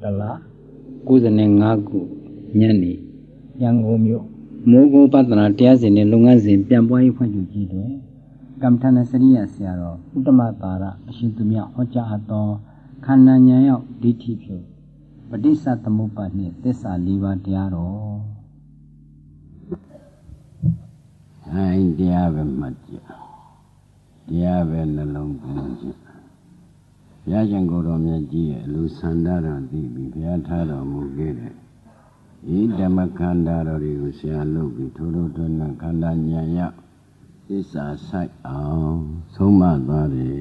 တလား95ခုညနေရန်ကုန်မြို့မိုးကုတ်ပတနာတရားစဉ်နဲ့လုပ်ငန်းစဉ်ပြန်ပွားရေးဖွဲ့ချုပ်ကြီးတွင်ကမ္မထာနစရိယဆရာတော်ဥတ္တမသာရအရှင်သူမြတ်ဟောကြားအပ်သောခန္ဓာဉာဏ်ရောက်ဒိဋ္ဌိဖြင့်ပဋိစ္စသမုပ္ပါဒ်နှင့်သစ္စာ၄ပါးတရားတော်တရားပဲမှတ်ကြတရားပဲနှလုံးသွင်းကြဘုရားရှင်ကိုယ်တော်မြတ်ကြီးရဲ့လူဆန္ဒတော်သိပြီးဘုရားထားတော်မူခဲ့တဲ့ဤဓမ္မခန္ဓာတော်တွေကိုဆရာလုပ်ပြီးထိုးထိုးထွန်းထွန်းခန္ဓာဉာဏ်ရောက်သစ္စာဆိုင်အောင်ဆုံးမသွားတယ်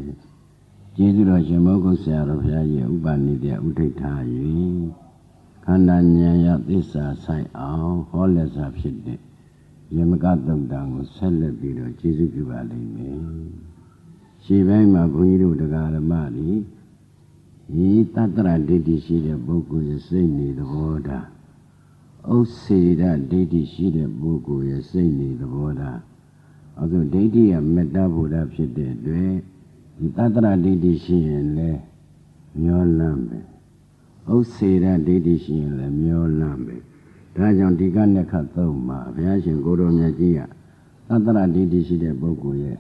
ကျေးဇူးတော်ရှင်မောဂုတ်ဆရာတော်ဘုရားရဲ့ဥပနိဒေဥထိတ်ထား၍ခန္ဓာဉာဏ်ရောက်သစ္စာဆိုင်အောင်ဟောလက်စာဖြစ်တဲ့ယမကသုတ်တံကိုဆက်လက်ပြီးတော့ကျေးဇူးပြုပါလိမ့်မယ်ရှေ့ပိုင်းမှာဘုန်းကြီးတို့တရားဓမ္မတွေဤတတ္တရဒိဋ္ဌိရှိတဲ့ပုဂ္ဂိုလ်ရဲ့စိတ်နေသဘောထားဥစ္စေရဒိဋ္ဌိရှိတဲ့ပုဂ္ဂိုလ်ရဲ့စိတ်နေသဘောထားအခုဒိဋ္ဌိကမေတ္တာဘုရားဖြစ်တဲ့အတွက်ဒီတတ္တရဒိဋ္ဌိရှိရင်လည်းမျောလန့်ပဲဥစ္စေရဒိဋ္ဌိရှိရင်လည်းမျောလန့်ပဲဒါကြောင့်ဒီကနေ့ခတ်သုံးမှာဘုရားရှင်ကိုယ်တော်မြတ်ကြီးကသတ္တရဒိဋ္ဌိရှိတဲ့ပုဂ္ဂိုလ်ရဲ့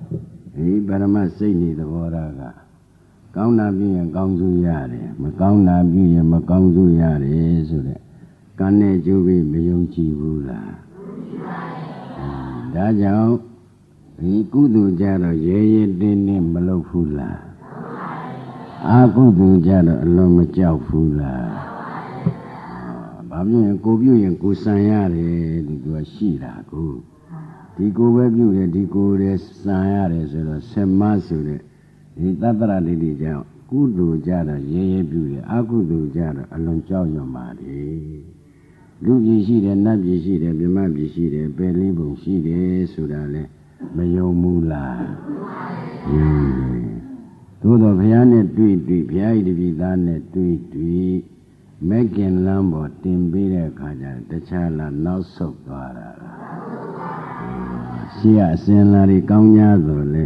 ဒီပရမစိတ်နေသဘောထားကကောင်းတာပြုရင်ကောင်းစုရတယ်မကောင်းတာပြုရင်မကောင်းစုရတယ်ဆိုတဲ့ကံနဲ့ကျိုးပြီးမယုံကြည်ဘူးလားဒါကြောင့်ဒီကုသိုလ်ကြတော့ရဲရဲတင်းတင်းမလုပ်ဘူးလားအကုသိုလ်ကြတော့အလွန်မကြောက်ဘူးလားဘာဖြစ်ရင်ကိုပြုရင်ကိုစံရတယ်ဒီကရှိတာကိုဒီကိုပဲပြုတယ်ဒီကိုလည်းစံရတယ်ဆိုတော့ဆက်မဆိုတဲ့ဒီတတ္တရဒိဋ္ဌိကြောင့်ကုသိုလ်ကြတော့ရဲရဲပြုတယ်အကုသိုလ်ကြတော့အလွန်ကြောက်ရွံ့ပါတယ်လူပြည်ရှိတယ်နတ်ပြည်ရှိတယ်မြမပြည်ရှိတယ်ပယ်လေးပုံရှိတယ်ဆိုတာလဲမယုံဘူးလားသို့တော့ဘုရားနဲ့တွေ့ဘုရားဤတပည့်သားနဲ့တွေ့မက်ကင်လမ်းပေါ်တင်ပေးတဲ့အခါကျတခြားလာနောက်ဆုတ်သွားတာရှိရအစဉ်လာတွေကောင်း냐ဆိုလဲ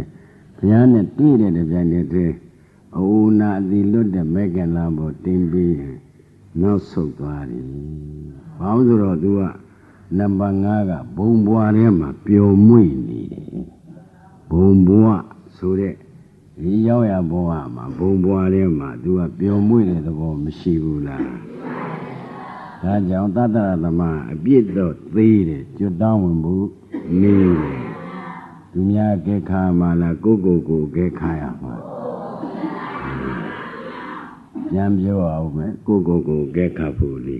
ဘုရားနဲ့တွေ့တဲ့ကြိုင်တဲ့အိုနာအတိလွတ်တဲ့မက်ကင်လမ်းပေါ်တင်ပေးနောက်ဆုတ်သွားတယ်ဘာလို့ဆိုတော့သူကနံပါတ်5ကဘုံဘွားထဲမှာပျော်မွေ့နေတယ်ဘုံဘွားဆိုတဲ့ဒီရောက်ရဘဝမှာဘုံဘွားထဲမှာသူကပျော်မွေ့တဲ့သဘောမရှိဘူးလားဒါကြောင့်တတ္တရသမအပြစ်တော့သေးတယ်ကျွတ်တောင်းဝင်မှုနေတယ်သူများကဲခါမှလားကိုကဲခါရမှာပြန်ပြောအောင်မယ်ကိုကဲခါဖို့လေ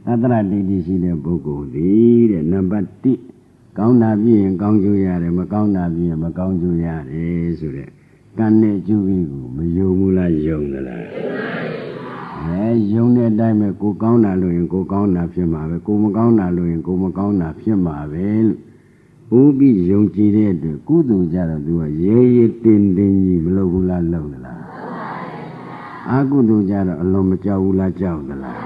သတ္တရဒိဋ္ဌိရှိတဲ့ပုဂ္ဂိုလ်ဒီတဲ့နံပါတ်1ကောင်းတာပြည့်ရင်ကောင်းကျိုးရတယ်မကောင်းတာပြည့်ရင်မကောင်းကျိုးရတယ်ဆိုတဲ့ကံနဲ့ကျိုးပြီးကိုမယုံဘူးလားယုံသလားယုံတဲ့အတိုင်းပဲကိုကောင်းတာလို့ရင်ကိုကောင်းတာဖြစ်မှာပဲကိုမကောင်းတာလို့ရင်ကိုမကောင်းတာဖြစ်မှာပဲလို့ဥပိယုံကြည်တဲ့အတွက်ကုသိုလ်ကြတော့သူကရဲရဲတင်းတင်းကြီးမလုပ်ဘူးလားလုပ်သလားအကုသိုလ်ကြတော့အလုံးမကြောက်ဘူးလားကြောက်သလား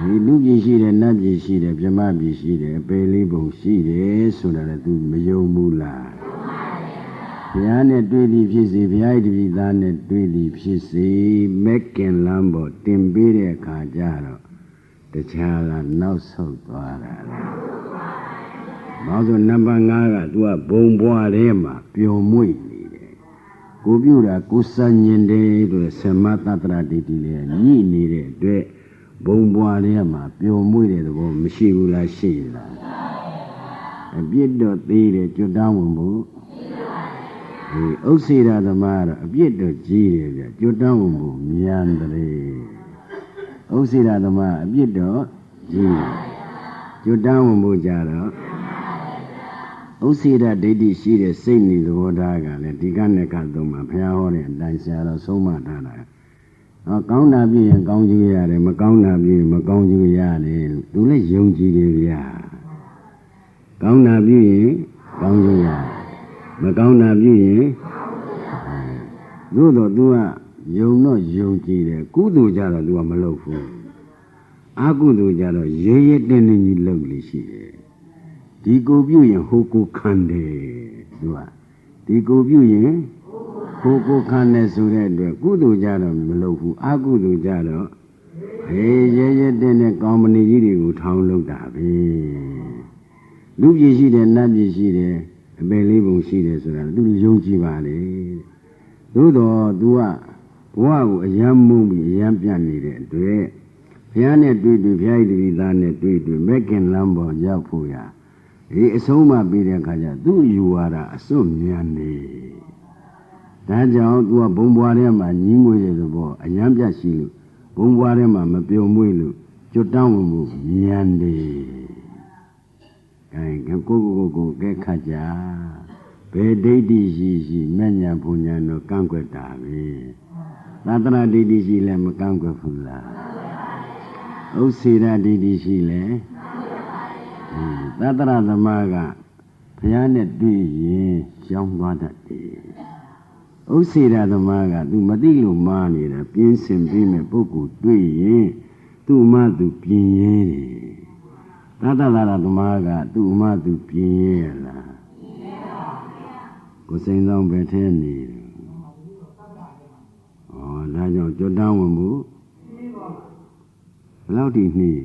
ဒီလူပြည်ရှိတယ်နတ်ပြည်ရှိတယ်မြမပြည်ရှိတယ်ပယ်လေးပုံရှိတယ်ဆိုတာလည်းသူမယုံဘူးလားဘုရားနဲ့တွေ့သည်ဖြစ်စေဘုရား၏တပည့်သားနဲ့တွေ့သည်ဖြစ်စေမက်ကင်လမ်းပေါ်တင်ပေးတဲ့အခါကျတော့တခြားကနောက်ဆုတ်သွားတာလားဘာလို့နံပါတ်5ကသူကဘုံဘွားထဲမှာပျော်မွေ့နေတယ်ကိုပြုတာကိုစံញင်တယ်လို့ဆမတတ္တရဒိဋ္ဌိလေးညှိနေတဲ့အတွက်ဘုံဘွားထဲမှာပျော်မွေ့တဲ့သဘောမရှိဘူးလားရှိလားအပြစ်တော့သေးတယ်ကျွတ်တောင်းဝင်ဖို့ဒီဥစ္စေရသမားတော့အပြစ်တော့ကြီးတယ်ဗျကျွတ်တောင်းဝင်ဖို့မြန်တယ်ဥစ္စေရသမားအပြစ်တော့ကြီးကျွတ်တောင်းဝင်ဖို့ကြတော့ဥစ္စေရဒိဋ္ဌိရှိတဲ့စိတ်နေသဘောထားကလည်းဒီကနေ့ကတော့မှဘုရားဟောတဲ့အတိုင်းဆရာတော်ဆုံးမထားတာကောင်းတာပြည့်ရင်ကောင်းကျိုးရတယ်မကောင်းတာပြည့်ရင်မကောင်းကျိုးရတယ်သူလည်းယုံကြည်တယ်ဗျာကောင်းတာပြည့်ရင်ကောင်းကျိုးရတယ်မကောင်းတာပြည့်ရင်သို့တော့ तू ကယုံတော့ယုံကြည်တယ်ကုသိုလ်ကြတော့ तू ကမလုပ်ဘူးအကုသိုလ်ကြတော့ရဲရဲတင်းတင်းကြီးလုပ်လို့ရှိတယ်ဒီကိုပြုရင်ဟိုကိုခံတယ် तू ကဒီကိုပြုရင်ဟ ကိုခန်းနဲ့ဆိုတဲ့အတွက်ကုသိုလ်ကြတော့မလုပ်ဘူးအကုသိုလ်ကြတော့ရဲတဲ့ကောင်းမဏီကြီးတွေကိုထောင်းလုပ်တာပဲလူပြည်ရှိတယ်နတ်ပြည်ရှိတယ်အပေလေးပုံရှိတယ်ဆိုတာသူယုံကြည်ပါလေသို့တော့ तू ကဘဝကိုအယံမုန်းပြီးအယံပြတ်နေတဲ့အတွက်ဘုရားနဲ့တွေ့ဘုရားဤတတိသားနဲ့တွေ့မဲ့ခင်လမ်းပေါ်ရောက်ဖို့ရဒီအဆုံးမပြီးတဲ့အခါကျသူ့ယူဝါဒအစွတ်မြန်နေဒါကြောင့် तू ကဘုံဘွားထဲမှာညီးငွေတဲ့သဘောအယံပြတ်ရှိလို့ဘုံဘွားထဲမှာမပြုံမွေ့လို့ကျွတ်တောင်းဝင်မှုမြန်နေကိုကဲခတ်ကြဘယ်ဒိဋ္ဌိရှိမဲ့ညာဘုံညာတော့ကန့်ကွက်တာပဲသတ္တရဒိဋ္ဌိရှိလဲမကန့်ကွက်ဘူးလားဥစ္စေရဒိဋ္ဌိရှိလဲသတ္တရသမားကဘုရားနဲ့တွေ့ရင်ကြောင်းသွားတတ်တယ်ဥစ္စေရသမားကသူမသိလို့မှားနေတာပြင်းစင်ပြီးမဲ့ပုဂ္ဂိုလ်တွေ့ရင်သူ့မှသူပြင်းရဲတယ်သတ္တရသမားကသူ့မှသူပြင်းရဲရလားကိုယ်စိန်ဆောင်ပဲထဲနေတယ်ဒါကြောင့်ကျွတ်တောင်းဝင်မှုဘယ်လောက်ထိနှီး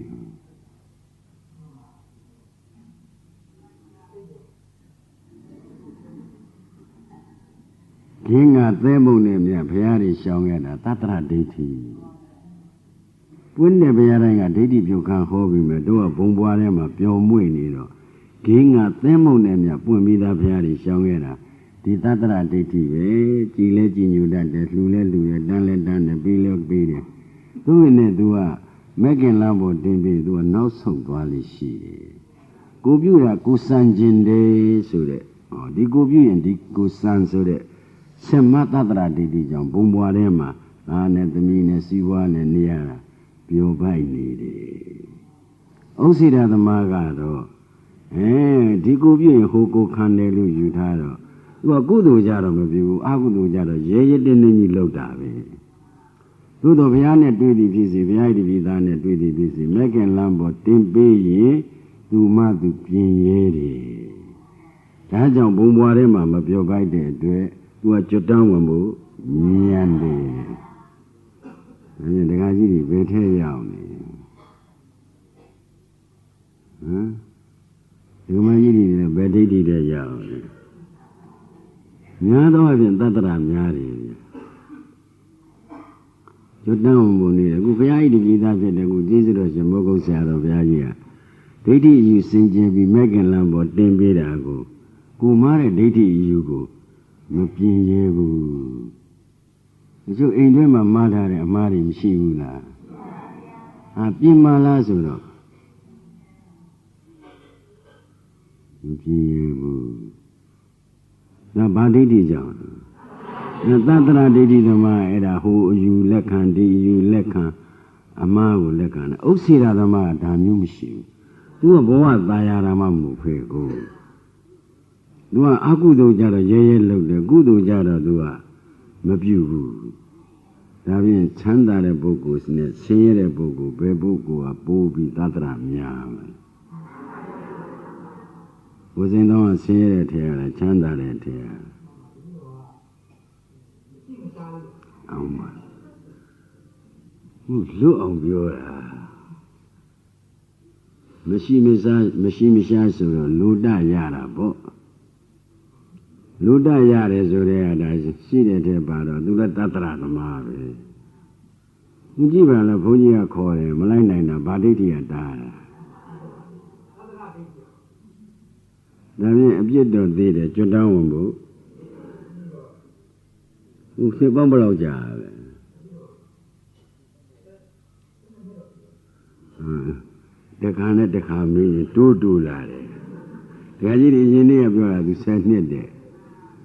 ခင်းကသဲမုံနဲ့မြတ်ဘုရားတွေရှောင်ရတာသတ္တရဒိဋ္ဌိပွင့်တဲ့ဘုရားတိုင်းကဒိဋ္ဌိပြုခံဟောပြီးမယ်တို့ကဘုံဘွားထဲမှာပျော်မွေ့နေတော့ခင်းကသဲမုံနဲ့မြတ်ပွင့်ပြီးသားဘုရားတွေရှောင်ရတာဒီသတ္တရဒိဋ္ဌိပဲကြည်လဲကြည်ညိုတတ်တယ်လှူလဲလှူတယ်တန်းလဲတန်းတယ်ပြီးလဲပြီးတယ်သူ့နဲ့သူကမက်ကင်လမ်းပေါ်တင်ပြီးသူကနောက်ဆုံးသွားလိရှိတယ်ကိုပြုတာကိုစံကျင်တယ်ဆိုတဲ့ဒီကိုပြုရင်ဒီကိုစံဆိုတဲ့ဆက်မသတ္တရဒိဋ္ဌိကြောင့်ဘုံဘွားထဲမှာသားနဲ့သမီးနဲ့စီးပွားနဲ့နေရတာပျော်ပိုက်နေတယ်ဥစ္စေရသမားကတော့ဒီကိုပြုရင်ဟိုကိုခံတယ်လို့ယူထားတော့သူကကုသိုလ်ကြတော့မပြုဘူးအကုသိုလ်ကြတော့ရဲတင်းတင်းကြီးလောက်တာပဲသို့တော်ဘုရားနဲ့တွေ့သည်ဖြစ်စေဘုရား၏တပည့်သားနဲ့တွေ့သည်ဖြစ်စေမက်ကင်လမ်းပေါ်တင်ပေးရင်သူမှသူပြင်းရဲတယ်ဒါကြောင့်ဘုံဘွားထဲမှာမပြောပိုက်တဲ့အတွက်သူကကျွတ်တောင်းဝင်မှုဉာဏ်တယ်ဒါကြီးတွေဘယ်ထဲရောက်နေဒီမကြီးတွေဘယ်ဒိဋ္ဌိတွေရောက်နေများသောအားဖြင့်တတ္တရများတယ်ကျွတ်တောင်းဝင်နေတယ်အခုဘုရား၏တပည့်သားဖြစ်တယ်အခုကျေးဇူးတော်ရှင်မောဂုတ်ဆရာတော်ဘုရားကြီးကဒိဋ္ဌိအယူစင်ကြယ်ပြီးမက်ကင်လမ်းပေါ်တင်ပေးတာကိုမားတဲ့ဒိဋ္ဌိအယူကိုမပြင်းရဲဘူးဒီလိုအိမ်ထဲမှာမှားထားတဲ့အမှားတွေမရှိဘူးလားပြင်းမာလားဆိုတော့မပြင်းရဲဘူးဒါဗာဒိဋ္ဌိကြောင့်သတ္တရဒိဋ္ဌိသမားအဲ့ဒါဟိုအယူလက်ခံဒီအယူလက်ခံအမှားကိုလက်ခံတယ်ဥစ္စေရသမားကဒါမျိုးမရှိဘူးသူကဘဝသာယာတာမှမဟုတ်ဖေကိုသူကအကုသိုလ်ကြတော့ရဲလုပ်တယ်ကုသိုလ်ကြတော့သူကမပြုဘူးဒါဖြင့်ချမ်းသာတဲ့ပုဂ္ဂိုလ်နဲ့ဆင်းရဲတဲ့ပုဂ္ဂိုလ်ဘယ်ပုဂ္ဂိုလ်ကပိုးပြီးသတ္တရများမလဲဘုဇင်တော်ကဆင်းရဲတဲ့ထဲရတယ်ချမ်းသာတဲ့ထဲရအောင်ပါလွတ်အောင်ပြောတာမရှိမရှားဆိုတော့လူတရတာပေါ့လူတရတယ်ဆိုတဲ့အဲ့ဒါရှိတဲ့ထဲပါတော့သူလည်းတတ္တရသမားပဲသူကြည့်ပါလားဘုန်းကြီးကခေါ်တယ်မလိုက်နိုင်တာဗာဒိဋ္ဌိကတားတာဒါဖြင့်အပြစ်တော်သေးတယ်ကျွတ်တောင်းဝင်ဖို့စိတ်ပေါင်းဘယ်လောက်ကြာပဲတခါနဲ့တခါမင်းတိုးလာတယ်ဒကာကြီးတွေအရင်နေ့ကပြောတာသူ10နှစ်တဲ့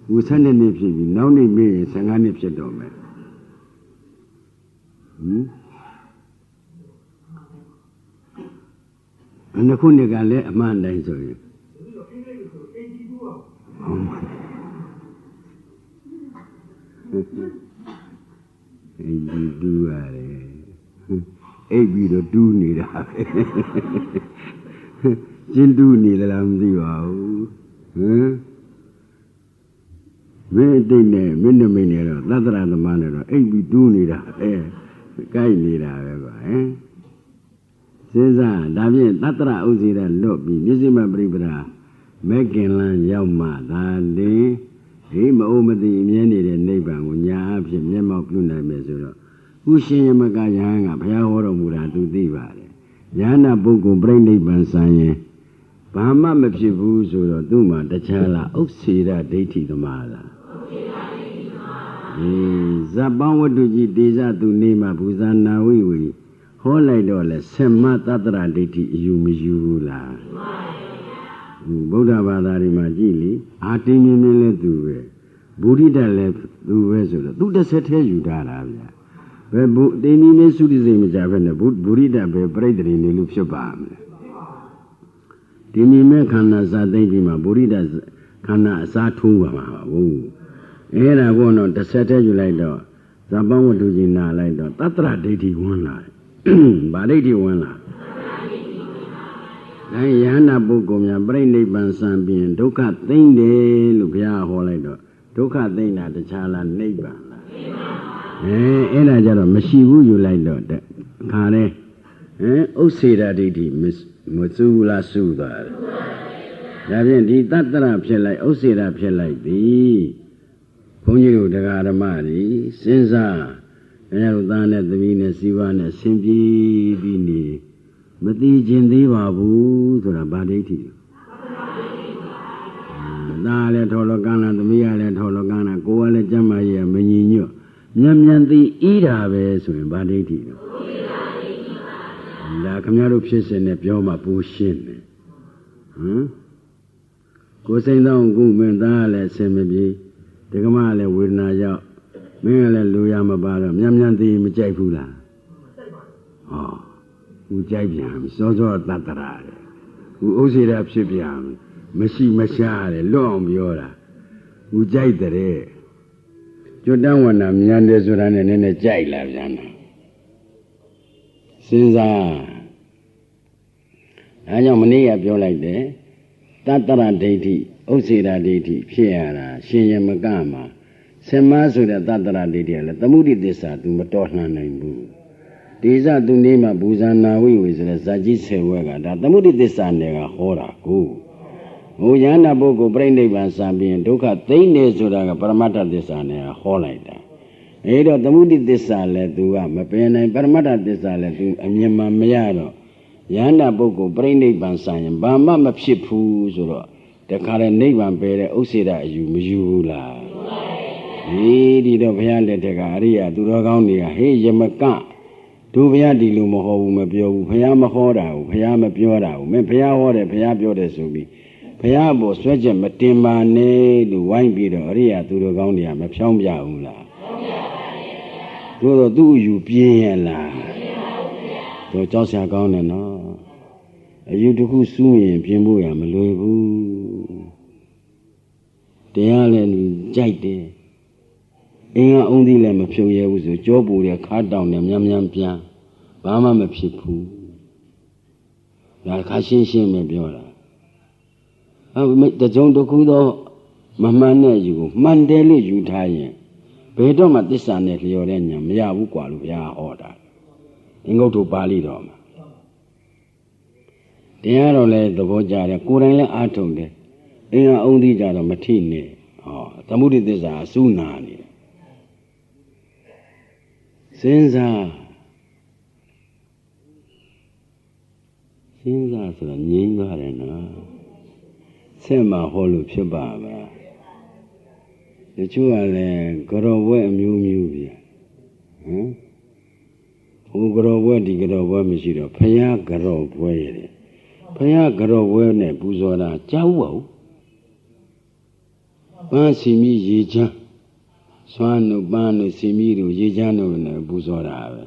သူ12နှစ်ဖြစ်ပြီနောက်နေ့မေးရင်15နှစ်ဖြစ်တော့မယ်နှစ်ခုနှစ်ကလည်းအမှန်တိုင်းဆိုရင်တူရတယ်အိပ်ပြီးတော့တူးနေတာပဲကျင်းတူးနေလားမသိပါဘူး me dine minne minero tatara the manero bi do nida kai nida ba sinza da phien tatara usira lot bi misima pribara mekin lan yauk ma da le di ma o mati imyan nide nibbang ko nya a phit myatmak plu nai me so do ku shin yamaka yahan ka bhaya ho tormura tu thi pare yahana puggol piဋိနိဗ္ဗာန်san yinဘာမှမဖြစ်ဘူးဆိုတော့သူ့မှာတခြားလားဥစ္စေရဒိဋ္ဌိသမားလားဇပံဝတ္တုကြီးဒေဇသူနေမှာဘူဇာနာဝိဝေဟောလိုက်တော့လဲဆက်မသတ္တရဒိဋ္ဌိအယူမယူဘူးလားဗုဒ္ဓဘာသာတွေမှာကြည့်လေအာတင်းမြင်းမြင်းလဲသူပဲဗုဒိတလည်းသူပဲဆိုတော့သူတစ်ဆက်တည်းယူထားတာဗျာဘယ်ဘုတင်းမြင်းမြင်းသုတိစိတ်မကြဘဲနဲ့ဗုဒိတပဲပြိတ္တိနေလို့ဖြစ်ပါမလဲဒီမိမဲ့ခန္ဓာစာသိမ့်ပြီးမှဗုဒိတခန္ဓာအစားထိုးပါမှာဟုတ်အဲ့ဒါဘောတော့တစ်ဆက်တည်းယူလိုက်တော့ဇပံဝတ္ထုကြီးနာလိုက်တော့တတ္တရဒိဋ္ဌိဝင်လာဗာဒိဋ္ဌိဝင်လာအဲယဟနာပုဂ္ဂိုလ်များပြိဋိဘံစံပြင်ဒုက္ခသိမ့်တယ်လို့ဘုရားဟောလိုက်တော့ဒုက္ခသိမ့်တာတခြားလားနိဗ္ဗာန်လားအဲ့ဒါကြတော့မရှိဘူးယူလိုက်တော့ခါတဲ့ဥစ္စေရဒိဋ္ဌိမစုလားစုသွားတယ်ဒါဖြင့်ဒီတတ္တရဖြစ်လိုက်ဥစ္စေရဖြစ်လိုက်သည်ဘုန်းကြီးတို့တရားဓမ္မတွေစဉ်းစားအဲလိုသားနဲ့သမီးနဲ့စီဝါနဲ့ဆင်ပြေပြီးနေမသိခြင်းသေးပါဘူးဆိုတာဗာဒိဋ္ဌိသားလည်းထော်လောကန်းလားသမီးကလည်းထော်လောကန်းလားကိုယ်ကလည်းကျမ်းမာရေးမညီညွတ်မြန်သိဤတာပဲဆိုရင်ဗာဒိဋ္ဌိဒါခမရတို့ဖြစ်စဉ်နဲ့ပြောမှပူရှင်းတယ်ကိုယ်စိတ်သောကုမင်းသားလည်းဆင်မပြေဒကမလည်းဝေဒနာရောက်မင်းကလည်းလူရမပါတော့မြန်သိမကြိုက်ဘူးလားဟောသူကြိုက်ပြန်ပြီစောစောတတ္တရာတယ်သူဥစ္စေရဖြစ်ပြန်ပြီမရှိမရှားတယ်လွတ်အောင်ပြောတာသူကြိုက်တဲ့ကျွတ်တန်းဝနာမြန်တယ်ဆိုတာနဲ့နည်းနည်းကြိုက်လာပြန်တာစဉ်းစားအဲကြောင့်မနေ့ကပြောလိုက်တယ်တတ္တရဒိဋ္ဌိဥစ္စေရဒိဋ္ဌိဖြစ်ရတာရှင်ရမကမှာဆင်မဆိုတဲ့တတ္တရဒိဋ္ဌိကလည်းသမုဒိသစ္စာသူမတော်လှန်နိုင်ဘူးဒေဇသူနေမှာဘူဇာနာဝိဝေဆိုတဲ့ဇာကြီး10ဝက်ကဒါသမုဒိသစ္စာနယ်ကဟောတာကိုဟိုယန္တာပုဂ္ဂိုလ်ပြိဋိဘံစံပြီးဒုက္ခသိမ့်နေဆိုတာကပရမတ္ထသစ္စာနယ်ကဟောလိုက်တာအဲ့တော့သမုဒိသစ္စာလည်းသူကမပယ်နိုင်ပရမတ္ထသစ္စာလည်းသူအမြင်မှမရတော့ယန္တာပုဂ္ဂိုလ်ပြိဋိဘံစံရင်ဘာမှမဖြစ်ဘူးဆိုတော့တခါလေနိဗ္ဗာန်ပယ်တဲ့ဥစ္စေရအယူမယူဘူးလားဒီတော့ဘုရားလက်ထက်ကအရိယာသူတော်ကောင်းတွေကဟေးယမကတို့ဘုရားဒီလိုမဟောဘူးမပြောဘူးဘုရားမဟောတာဘူးဘုရားမပြောတာဘူးမင်းဘုရားဟောတယ်ဘုရားပြောတယ်ဆိုပြီးဘုရားပေါ်ဆွဲချက်မတင်ပါနဲ့လို့ဝိုင်းပြီးတော့အရိယာသူတော်ကောင်းတွေကမဖြောင်းပြဘူးလားဖြောင်းပြပါရဲ့တို့တော့သူ့အယူပြင်းရလားတို့ကြောက်စရာကောင်းတယ်နော်အယူတစ်ခုစူးရင်ပြင်းဖို့ရမလွယ်ဘူးတရားလည်းကြိုက်တယ်အင်းကအုံးသီးလည်းမဖြုံရဘူးဆိုကြောပူတဲ့ခါတောင်နဲ့မြန်ပြန်ဘာမှမဖြစ်ဘူးဒါခါရှင်းပဲပြောတာတကြုံတစ်ခုသောမမှန်တဲ့ယူကိုမှန်တယ်လို့ယူထားရင်ဘယ်တော့မှသစ္စာနဲ့လျော်တဲ့ညာမရဘူးกว่าလို့ဘုရားဟောတာအင်္ဂုတ္တပါဠိတော်မှာတရားတော်လည်းသဘောကျတယ်ကိုယ်တိုင်လည်းအားထုတ်တယ်အင်းကအုံးသီးကြတော့မထိနဲ့သမုဒိသစ္စာအစူးနာနေတယ်စဉ်းစားဆိုတာငြိမ်းသွားတယ်နော်ဆက်မှာဟောလို့ဖြစ်ပါမလားတချို့ကလည်းကြော်ဘွဲအမျိုးမျိုးပြဟိုကြော်ဘွဲဒီကြော်ဘွဲမရှိတော့ဖယားကြော်ဘွဲရတယ်ဖယားကြော်ဘွဲနဲ့ပူဇော်တာကြောက်ပါဘူးပန်းစီမီရေချမ်းစွမ်းတို့ပန်းတို့စီမီတို့ရေချမ်းတို့နဲ့ပူဇော်တာပဲ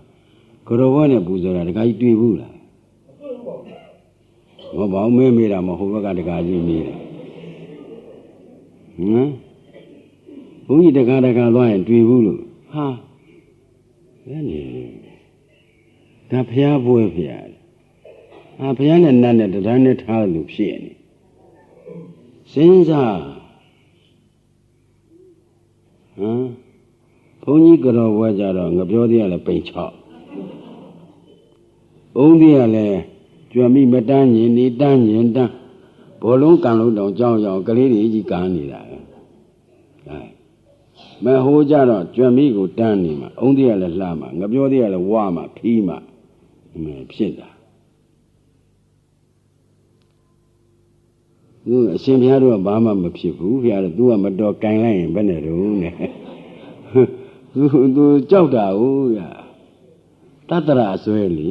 ကြော်ဘွဲနဲ့ပူဇော်တာတခါကြီးတွေ့ဘူးလားမဟုတ်ပါဘူးမေးတာမဟုတ်ဘက်ကတခါကြီးမေးတာဘုန်းကြီးတခါသွားရင်တွေ့ဘူးလို့ဟာဘယ်နေဒါဖျားပွဲဖျားဖျားနဲ့နတ်နဲ့တရားနဲ့ထားလို့ဖြစ်နေစဉ်းစား ကြီးကတော့ဘွားကြတော့ငပြောသေးရလဲပိန်ချောက်အုံးသေးရလဲကျွမ်းမိမတန်းရင်နေတန်းရင်တန်းဘောလုံးကန်လို့တောင်ကြောင်းကြောင်းကလေးတွေကြီးကားနေတာပဲမဟိုးကြတော့ကျွမ်းမိကိုတန်းနေမှာအုံးသေးရလဲလှမှာငပြောသေးရလဲဝါမှာခီးမှာဖြစ်တာသူအရှင်ဘုရားတို့ကဘာမှမဖြစ်ဘူးဘုရားတို့ तू ကမတော်ကင်လိုက်ရင်ဘယ်နဲ့တော့နဲ့သူကြောက်တာဟုတ်ရတတရအစွဲလေ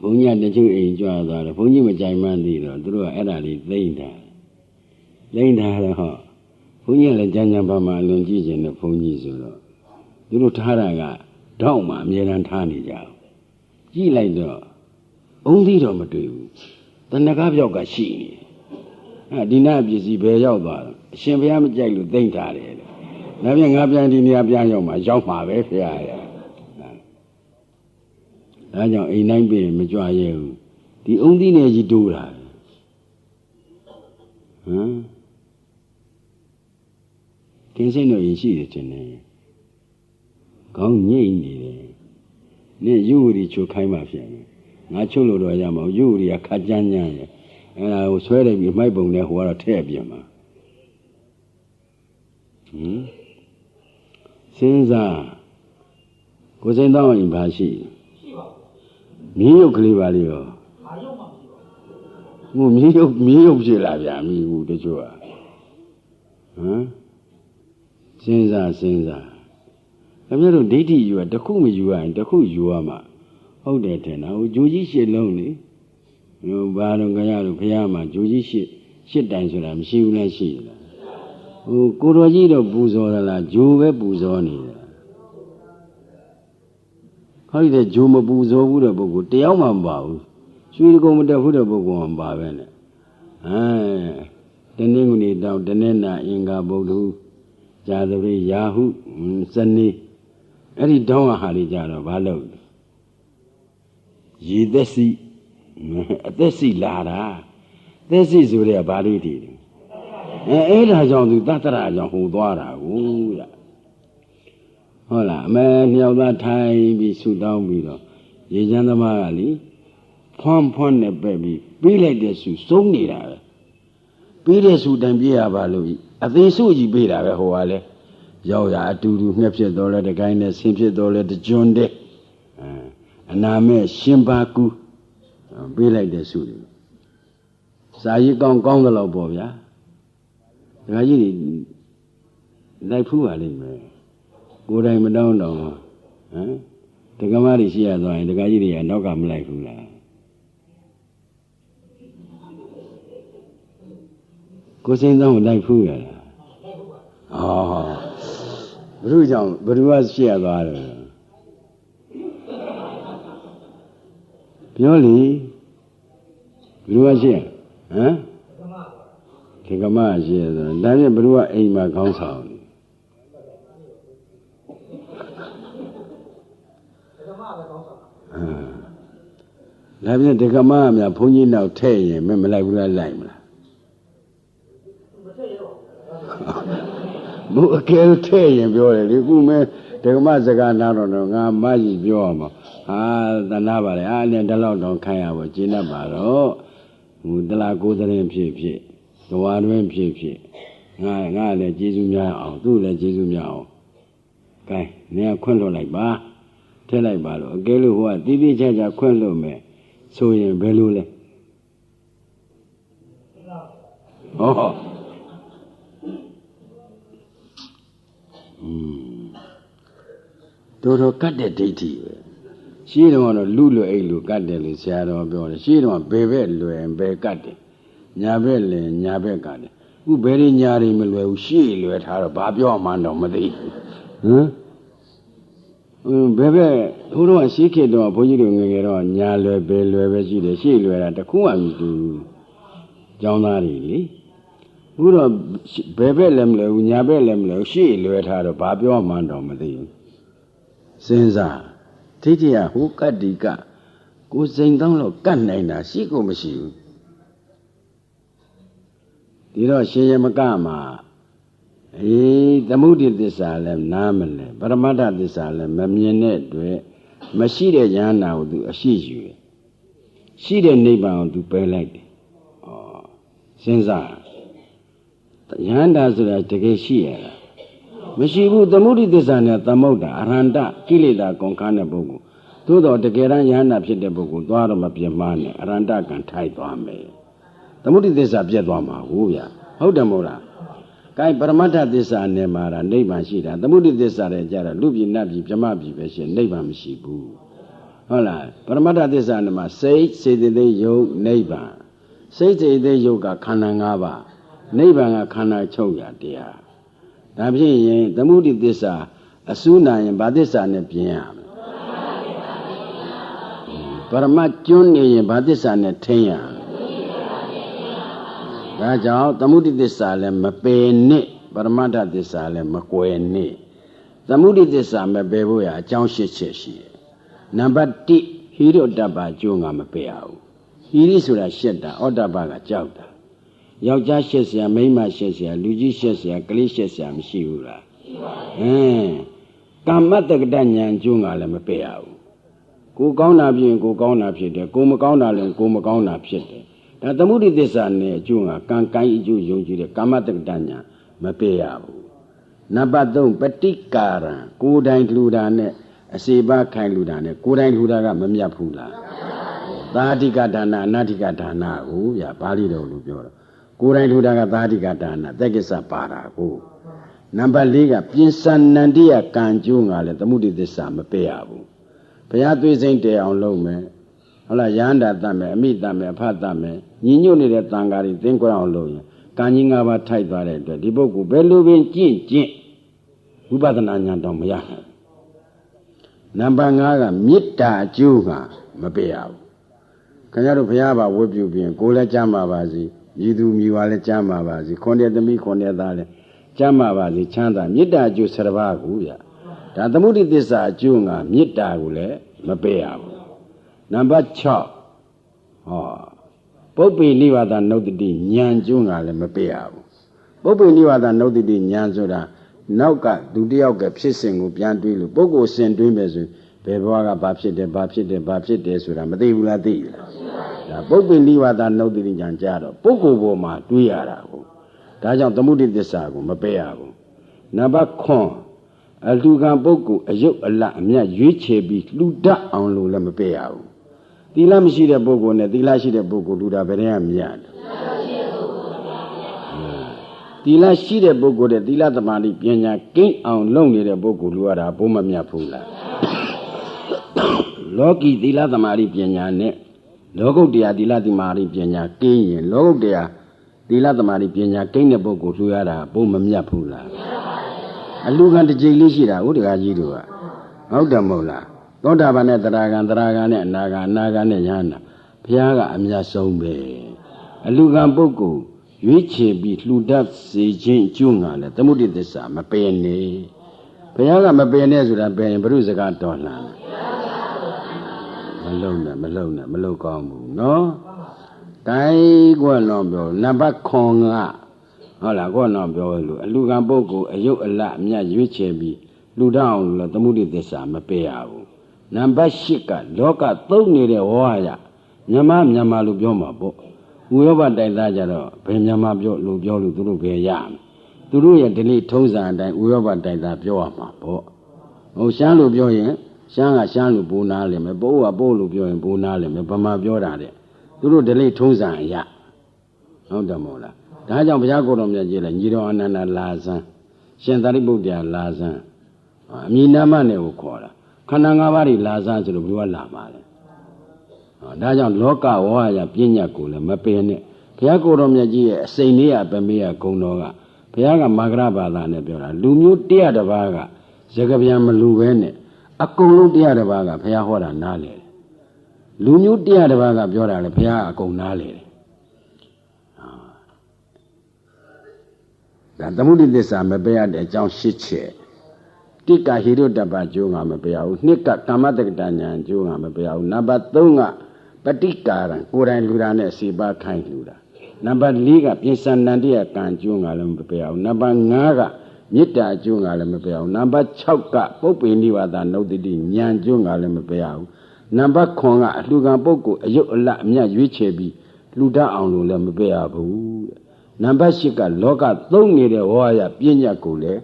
ဘုန်းကြီးတချို့အိမ်ကြွားသွားတယ်ဘုန်းကြီးမကြိုင်မှန်းသိတော့သူတို့ကအဲ့ဒါလေးသိမ့်တာတော့ဟောဘုန်းကြီးလည်းကြမ်းကြမ်းပါမှလွန်ကြည့်ခြင်းနဲ့ဘုန်းကြီးဆိုတော့သူတို့ထားတာကတောက်မှအမြဲတမ်းထားနေကြအောင်ကြည့်လိုက်တော့အုံးသီးတော့မတွေ့ဘူးတဏှာပြောက်ကရှိနေဒီနာပစ္စည်းဘယ်ရောက်သွားတော့အရှင်ဘုရားမကြိုက်လို့သိမ့်ထားတယ်ဒါပြန်ငါပြန်ဒီနေရာပြန်ရောက်မှာပဲဖရာရဒါကြောင့်အိမ်တိုင်းပြင်မကြွရဲဘူးဒီအုံးသီးနဲ့ကြီးတိုးတာကင်းစိတ်တော့ရင်ရှိတယ်တင်တယ်ခေါင်းငိမ့်နေတယ်နဲ့ယူရီချိုခိုင်းမှဖြစ်တယ်ငါချုပ်လို့တော့ရမှာယူရီကခါကြမ်းကြမ်းရဲ့အဲ့ဒါကိုဆွဲလိုက်ပြီးမိုက်ပုံနဲ့ဟိုကတော့ထည့်ပြင်မှာစဉ်းစားကိုစိန်တော့ရင်ဘာရှိပါဘူးမြင်းရုပ်ကလေးပါလေရောဘာရုပ်မှမရှိပါဘူးမြင်းရုပ်ဖြစ်လာဗျာမိဘူးတချို့ကစဉ်းစားခင်ဗျားတို့ဒိဋ္ဌိယူရတစ်ခုမယူရရင်တစ်ခုယူရမှာဟုတ်တယ်ထင်တာဟိုဂျိုကြီးရှစ်လုံးလေဘာလို့ကြရလို့ဘုရားမှာဂျိုကြီးရှစ်တိုင်ဆိုတာမရှိဘူးလားရှိလားဟိုကိုတော်ကြီးတော့ပူဇော်ရလားဂျိုပဲပူဇော်နေတာခေါင်းတဲ့ဂျိုမပူဇော်ဘူးတဲ့ပုဂ္ဂိုလ်တယောက်မှမပါဘူးရွှေကုံမတက်ဘူးတဲ့ပုဂ္ဂိုလ်မှမပါပဲနဲ့တနင်္ဂနွေတောင်တနင်္လာအင်္ဂါဗုဒ္ဓဇာသပတေးရာဟုစနေအဲ့ဒီတောင်းဟာတွေကြတော့ဘာလို့ရေသက်စီအသက်စီလာတာသက်စီဆိုတဲ့ဘာလေးတွေအဲ့ဒါကြောင့်သူတတ္တရာကြောင့်ဟိုသွားတာကိုရဟုတ်လားအမေမြောက်သားထိုင်ပြီးဆူတောင်းပြီးတော့ရေချမ်းသမားကလေဖွန်းနဲ့ပဲ့ပြီးပေးလိုက်တဲ့ဆူစုံးနေတာပဲပေးတဲ့ဆူတိုင်ပြေးရပါလို့အသေးစုကြီးပေးတာပဲဟိုကလေရောက်ရအတူတူငှက်ဖြစ်တော်လဲတကိုင်းနဲ့ဆင်းဖြစ်တော်လဲတကျွန်းတဲ့အနာမဲ့ရှင်ပါကူပေးလိုက်တဲ့ဆုတွေစာရေးကောင်းသလောက်ပေါ့ဗျာဒကာကြီးတွေလိုက်ဖူးပါလိမ့်မယ်ကိုယ်တိုင်မတောင်းတော့ဒကမတွေရှိရသွားရင်ဒကာကြီးတွေကနောက်ကမလိုက်ဘူးလားကိုစိန်သောလိုက်ဖူးရလားဘုရားကြောင့်ဘ누구ကရှိရသွားတယ်ပြောလေဘ누구ကရှိရဒီကမရှိရဆိုဒါဖြင့်ဘ누구ကအိမ်မှာခေါင်းဆောင်ဒါဖြင့်ဒီကမအများဘုန်းကြီးနောက်ထဲ့ရင်မလိုက်ဘူးလားလိုက်မလားဘုအကယ်ထဲ့ရင်ပြောတယ်ဒီခုမဲဒီကမစကားနာတော့ငါမကြီးပြောရမှာသနာပါလေအဲ့ဒီလောက်တော့ခိုင်းရပါကျင်းတတ်ပါတော့ဟိုတလားကိုယ်သတင်းဖြစ်သဝါတွင်ဖြစ်ငါလည်းကျေးဇူးများအောင်သူ့လည်းကျေးဇူးများအောင်ကဲနေခွင့်လွှတ်လိုက်ပါထည့်လိုက်ပါလို့အကယ်လို့ဟိုကတိတိကျကျခွင့်လွှတ်မယ်ဆိုရင်ဘယ်လိုလဲတော်ကတ်တဲ့ဒိဋ္ဌိပဲရှင်းတော့လူလွယ်အိတ်လူကတ်တယ်လို့ဆရာတော်ပြောတယ်ရှင်းတော့ဘယ်ဘက်လွယ်ဘယ်ကတ်တယ်ညာဘက်လဲညာဘက်ကတ်တယ်ခုဘယ်ရညာတွေမလွယ်ဘူးရှေ့လွယ်ထားတော့ဘာပြောမှန်းတော့မသိဘူးဘယ်ဘက်ဟိုတော့ရှေ့ခေတ်တော့ဘုန်းကြီးတို့ငယ်ငယ်တော့ညာလွယ်ဘယ်လွယ်ပဲရှိတယ်ရှေ့လွယ်တာတခုမှမတူဘူးကျောင်းသားတွေလေခုတော့ဘယ်ဘက်လည်းမလွယ်ဘူးညာဘက်လည်းမလွယ်ဘူးရှေ့လွယ်ထားတော့ဘာပြောမှန်းတော့မသိဘူးစဉ်းစားဒိဋ္ဌိကဟိုကတ္တိကကိုစိန်တောင်းလို့ကတ်နိုင်တာရှိကိုမရှိဘူးဒီတော့ရှင်ရမကမှာ သမုဒိသစ္စာလည်းနားမလဲပရမတ္ထသစ္စာလည်းမမြင်တဲ့အတွက်မရှိတဲ့ဉာဏ်နာကိုသူအရှိယူတယ်ရှိတဲ့နိဗ္ဗာန်ကိုသူပယ်လိုက်တယ်စဉ်းစားဉာဏ်တာဆိုတာတကယ်ရှိရလားမရှိဘူးသမုဒိသစ္စာနဲ့သမုဒ္ဒအရဟန္တကိလေသာကုန်ခန်းတဲ့ပုဂ္ဂိုလ်သို့တော်တကယ်တမ်းဉာဏ်နာဖြစ်တဲ့ပုဂ္ဂိုလ်သွားတော့မပြတ်မှားနဲ့အရဟန္တကံထိုက်သွားမယ်သမုဒိသစ္စာပြတ်သွားမှာဟုတ်ဗျာဟုတ်တယ်မဟုတ်လားကိုင်ပရမတ္ထသစ္စာနဲ့မှာတာနိဗ္ဗာန်ရှိတာသမုဒိသစ္စာနဲ့ကြတော့လူပြည်နတ်ပြည်ပြမပြည်ပဲရှိနိဗ္ဗာန်မရှိဘူးဟုတ်လားပရမတ္ထသစ္စာနဲ့မှာစိတ်စေတသိက်ယုတ်နိဗ္ဗာန်စိတ်စေတသိက်ယုတ်ကခန္ဓာ၅ပါးနိဗ္ဗာန်ကခန္ဓာ600တရားဒါဖြစ်ရင်သမုဒိသစ္စာအစူးနာရင်ဗာသစ္စာနဲ့ပြင်ရမယ်ပရမတ်ကျွန်းနေရင်ဗာသစ္စာနဲ့ထိန်းရမယ်ဒါကြောင့်သမုဒိသစ္စာလည်းမပယ်နဲ့ပရမတ္ထသစ္စာလည်းမကွယ်နဲ့သမုဒိသစ္စာမပယ်ဖို့ရအကြောင်း၈ချက်ရှိတယ်နံပါတ်1ဟိရိတ္တပကျိုးငါမပယ်အောင်ဟိရိဆိုတာရှက်တာဩတ္တပကကြောက်တာယောက်ျားရှက်เสียမိန်းမရှက်เสียလူကြီးရှက်เสียကလေးရှက်เสียမရှိဘူးလားကာမတက္ကတဉာဏ်ကျိုးငါလည်းမပယ်အောင်ကိုကောင်းတာဖြစ်ရင်ကိုကောင်းတာဖြစ်တယ်ကိုမကောင်းတာလည်းကိုမကောင်းတာဖြစ်တယ်ဒါသမုဒိသစ္စာနဲ့အကျိုးကကံကိုင်းအကျိုးယုံကြည်တဲ့ကာမတက္ကတဉာဏ်မပယ်ရဘူးနံပါတ်3ပဋိကာရံကိုယ်တိုင်လှူတာနဲ့အစေပါခိုင်လှူတာနဲ့ကိုယ်တိုင်လှူတာကမမြတ်ဘူးလားသာတိကဒါနအနာတိကဒါနကိုဗျာပါဠိတော်လို့ပြောတော့ကိုယ်တိုင်လှူတာကသာတိကဒါနသက်ကိစ္စပါတာကိုနံပါတ်4ကပြင်စံနန္တိယကံကျိုးကလည်းသမုဒိသစ္စာမပယ်ရဘူးဘုရားသွေးစိမ့်တဲအောင်လုပ်မယ်ဟုတ်လားရဟန္တာတတ်မယ်အမိတတ်မယ်အဖတ်တတ်မယ်ညီညွတ်နေတဲ့တန်ဃာတွေသင်္ကြန်အောင်လုပ်ရင်ကံကြီး၅ပါးထိုက်သွားတဲ့အတွက်ဒီပုဂ္ဂိုလ်ဘယ်လိုပင်ကျင့်ဝိပဿနာဉာဏ်တော့မရနိုင်နံပါတ်5ကမေတ္တာအကျိုးကမပယ်ရဘူးခင်ဗျားတို့ဘုရားပါဝတ်ပြုပြီးကိုယ်လည်းကြမ်းပါပါစေမြည်သူမြည်ဝါလည်းကြမ်းပါပါစေခွန်တဲ့သမီးခွန်တဲ့သားလည်းကြမ်းပါပါစေချမ်းသာမေတ္တာအကျိုး7ပါးကိုဗျဒါသမုဒိသစ္စာအကျိုးကမေတ္တာကိုလည်းမပယ်ရဘူးနံပါတ်6ပုပ္ပိနိဝါဒနုတ္တိဉာဏ်ကျိုးကလည်းမပယ်ရဘူးပုပ္ပိနိဝါဒနုတ္တိဉာဏ်ဆိုတာနောက်ကသူတယောက်ကဖြစ်စဉ်ကိုပြန်တွေးလို့ပုဂ္ဂိုလ်စဉ်တွေးမယ်ဆိုဘယ်ဘဝကဘာဖြစ်တယ်ဆိုတာမသိဘူးလားသိလားဒါပုပ္ပိနိဝါဒနုတ္တိဉာဏ်ကြတော့ပုဂ္ဂိုလ်ပေါ်မှာတွေးရတာကိုဒါကြောင့်သမုဒိသစ္စာကိုမပယ်ရဘူးနံပါတ်9အလှကံပုဂ္ဂိုလ်အယုတ်အလတ်အမြတ်ရွေးချယ်ပြီးလှူတတ်အောင်လို့လည်းမပယ်ရဘူးသီလမရှိတဲ့ပုဂ္ဂိုလ်နဲ့သီလရှိတဲ့ပုဂ္ဂိုလ်လှူတာဘယ်တည်းကမြတ်သီလရှိတဲ့ပုဂ္ဂိုလ်တဲ့သီလသမာဓိပညာကိန်းအောင်လုပ်နေတဲ့ပုဂ္ဂိုလ်လှူရတာဘုမမြတ်ဘူးလားလောကီသီလသမာဓိပညာနဲ့လောကုတ္တရာသီလသမာဓိပညာကိန်းရင်လောကုတ္တရာသီလသမာဓိပညာကိန်းတဲ့ပုဂ္ဂိုလ်လှူရတာဘုမမြတ်ဘူးလားအလူကံတစ်ကြိမ်လေးရှိတာဟုတ်တကားကြီးတို့ကဟုတ်တယ်မဟုတ်လားသောတာပန်နဲ့သရဂံနဲ့အနာဂံနဲ့ယန္တာဘုရားကအမြတ်ဆုံးပဲအလူကံပုဂ္ဂိုလ်ရွေးချယ်ပြီးလှူတတ်စေခြင်းအကျိုးငါလဲသမုဒိသစ္စာမပယ်နဲ့ဘုရားကမပယ်နဲ့ဆိုတာပယ်ရင်ဘုရုစကားတော်လှန်မလုံကောင်းဘူးနော်တိုင်းကွလွန်ပြောနံပါတ်9ကဟုတ်လားကွလွန်ပြောလို့အလူကံပုဂ္ဂိုလ်အယုတ်အလတ်အမြတ်ရွေးချယ်ပြီးလှူတတ်အောင်လို့သမုဒိသစ္စာမပယ်ရဘူးနံပါတ်8ကလောကသုံးနေတဲ့ဝါရမြန်မာလို့ပြောမှာပေါ့ဥရောပတိုက်သားကြတော့ဘယ်မြန်မာပြောလို့သူတို့ဘယ်ရမလဲသူတို့ရဲ့ဓလေ့ထုံးစံအတိုင်းဥရောပတိုက်သားပြောရမှာပေါ့ဟိုရှမ်းလို့ပြောရင်ရှမ်းကရှမ်းလို့ပိုးနားလိမ့်မယ်ပိုးကပိုးလို့ပြောရင်ပိုးနားလိမ့်မယ်ဗမာပြောတာတဲ့သူတို့ဓလေ့ထုံးစံအရဟုတ်တယ်မဟုတ်လားဒါကြောင့်ဘုရားကိုယ်တော်မြတ်ကြီးလဲညီတော်အနန္ဒလာဇံရှင်သာရိပုတ္တရာလာဇံအမည်နာမနဲ့ကိုခေါ်တာခန္ဓာ၅ပါးတွေလာဇံဆိုလို့ဘယ်လိုလာမှာလဲဒါကြောင့်လောကဝါရပညာကိုလည်းမပယ်နဲ့ဘုရားကိုယ်တော်မြတ်ကြီးရဲ့အစိမ့်လေးရပမေယဂုံတော်ကဘုရားကမာဂရဘာသာနဲ့ပြောတာလူမျိုး100တပါးကစကားပြန်မလူပဲနဲ့အကုန်လုံး100တပါးကဘုရားဟောတာနားလေတယ်လူမျိုး100တပါးကပြောတာလေဘုရားအကုန်နားလေတယ်ဒါသမုဒိသစ္စာမပယ်ရတဲ့အကြောင်း၈ချက်တိကဟိရုတ္တပကျိုးငါမပယ်ရဘူးနှစ်ကကာမတက္ကတဉာဏ်ကျိုးငါမပယ်ရဘူးနံပါတ်3ကပဋိကာရံကိုယ်တိုင်လှူတာနဲ့စေပါခိုင်းလှူတာနံပါတ်4ကပြင်စံနန္တိယကံကျိုးငါလည်းမပယ်ရဘူးနံပါတ်5က မေတ္တာအကျိုးငါလည်းမပေးအောင်နံပါတ်6ကပုပ္ပေနိဝါဒနုဒ္ဒတိဉာဏ်ကျိုးငါလည်းမပေးအောင်နံပါတ်9ကအလှူခံပုဂ္ဂိုလ်အယုတ်အလတ်အမြတ်ရွေးချယ်ပြီးလှူဒန်းအောင်လို့လည်းမပေးရဘူးနံပါတ်10ကလောကသုံးနေတဲ့ဝါရပညာကိုလည်း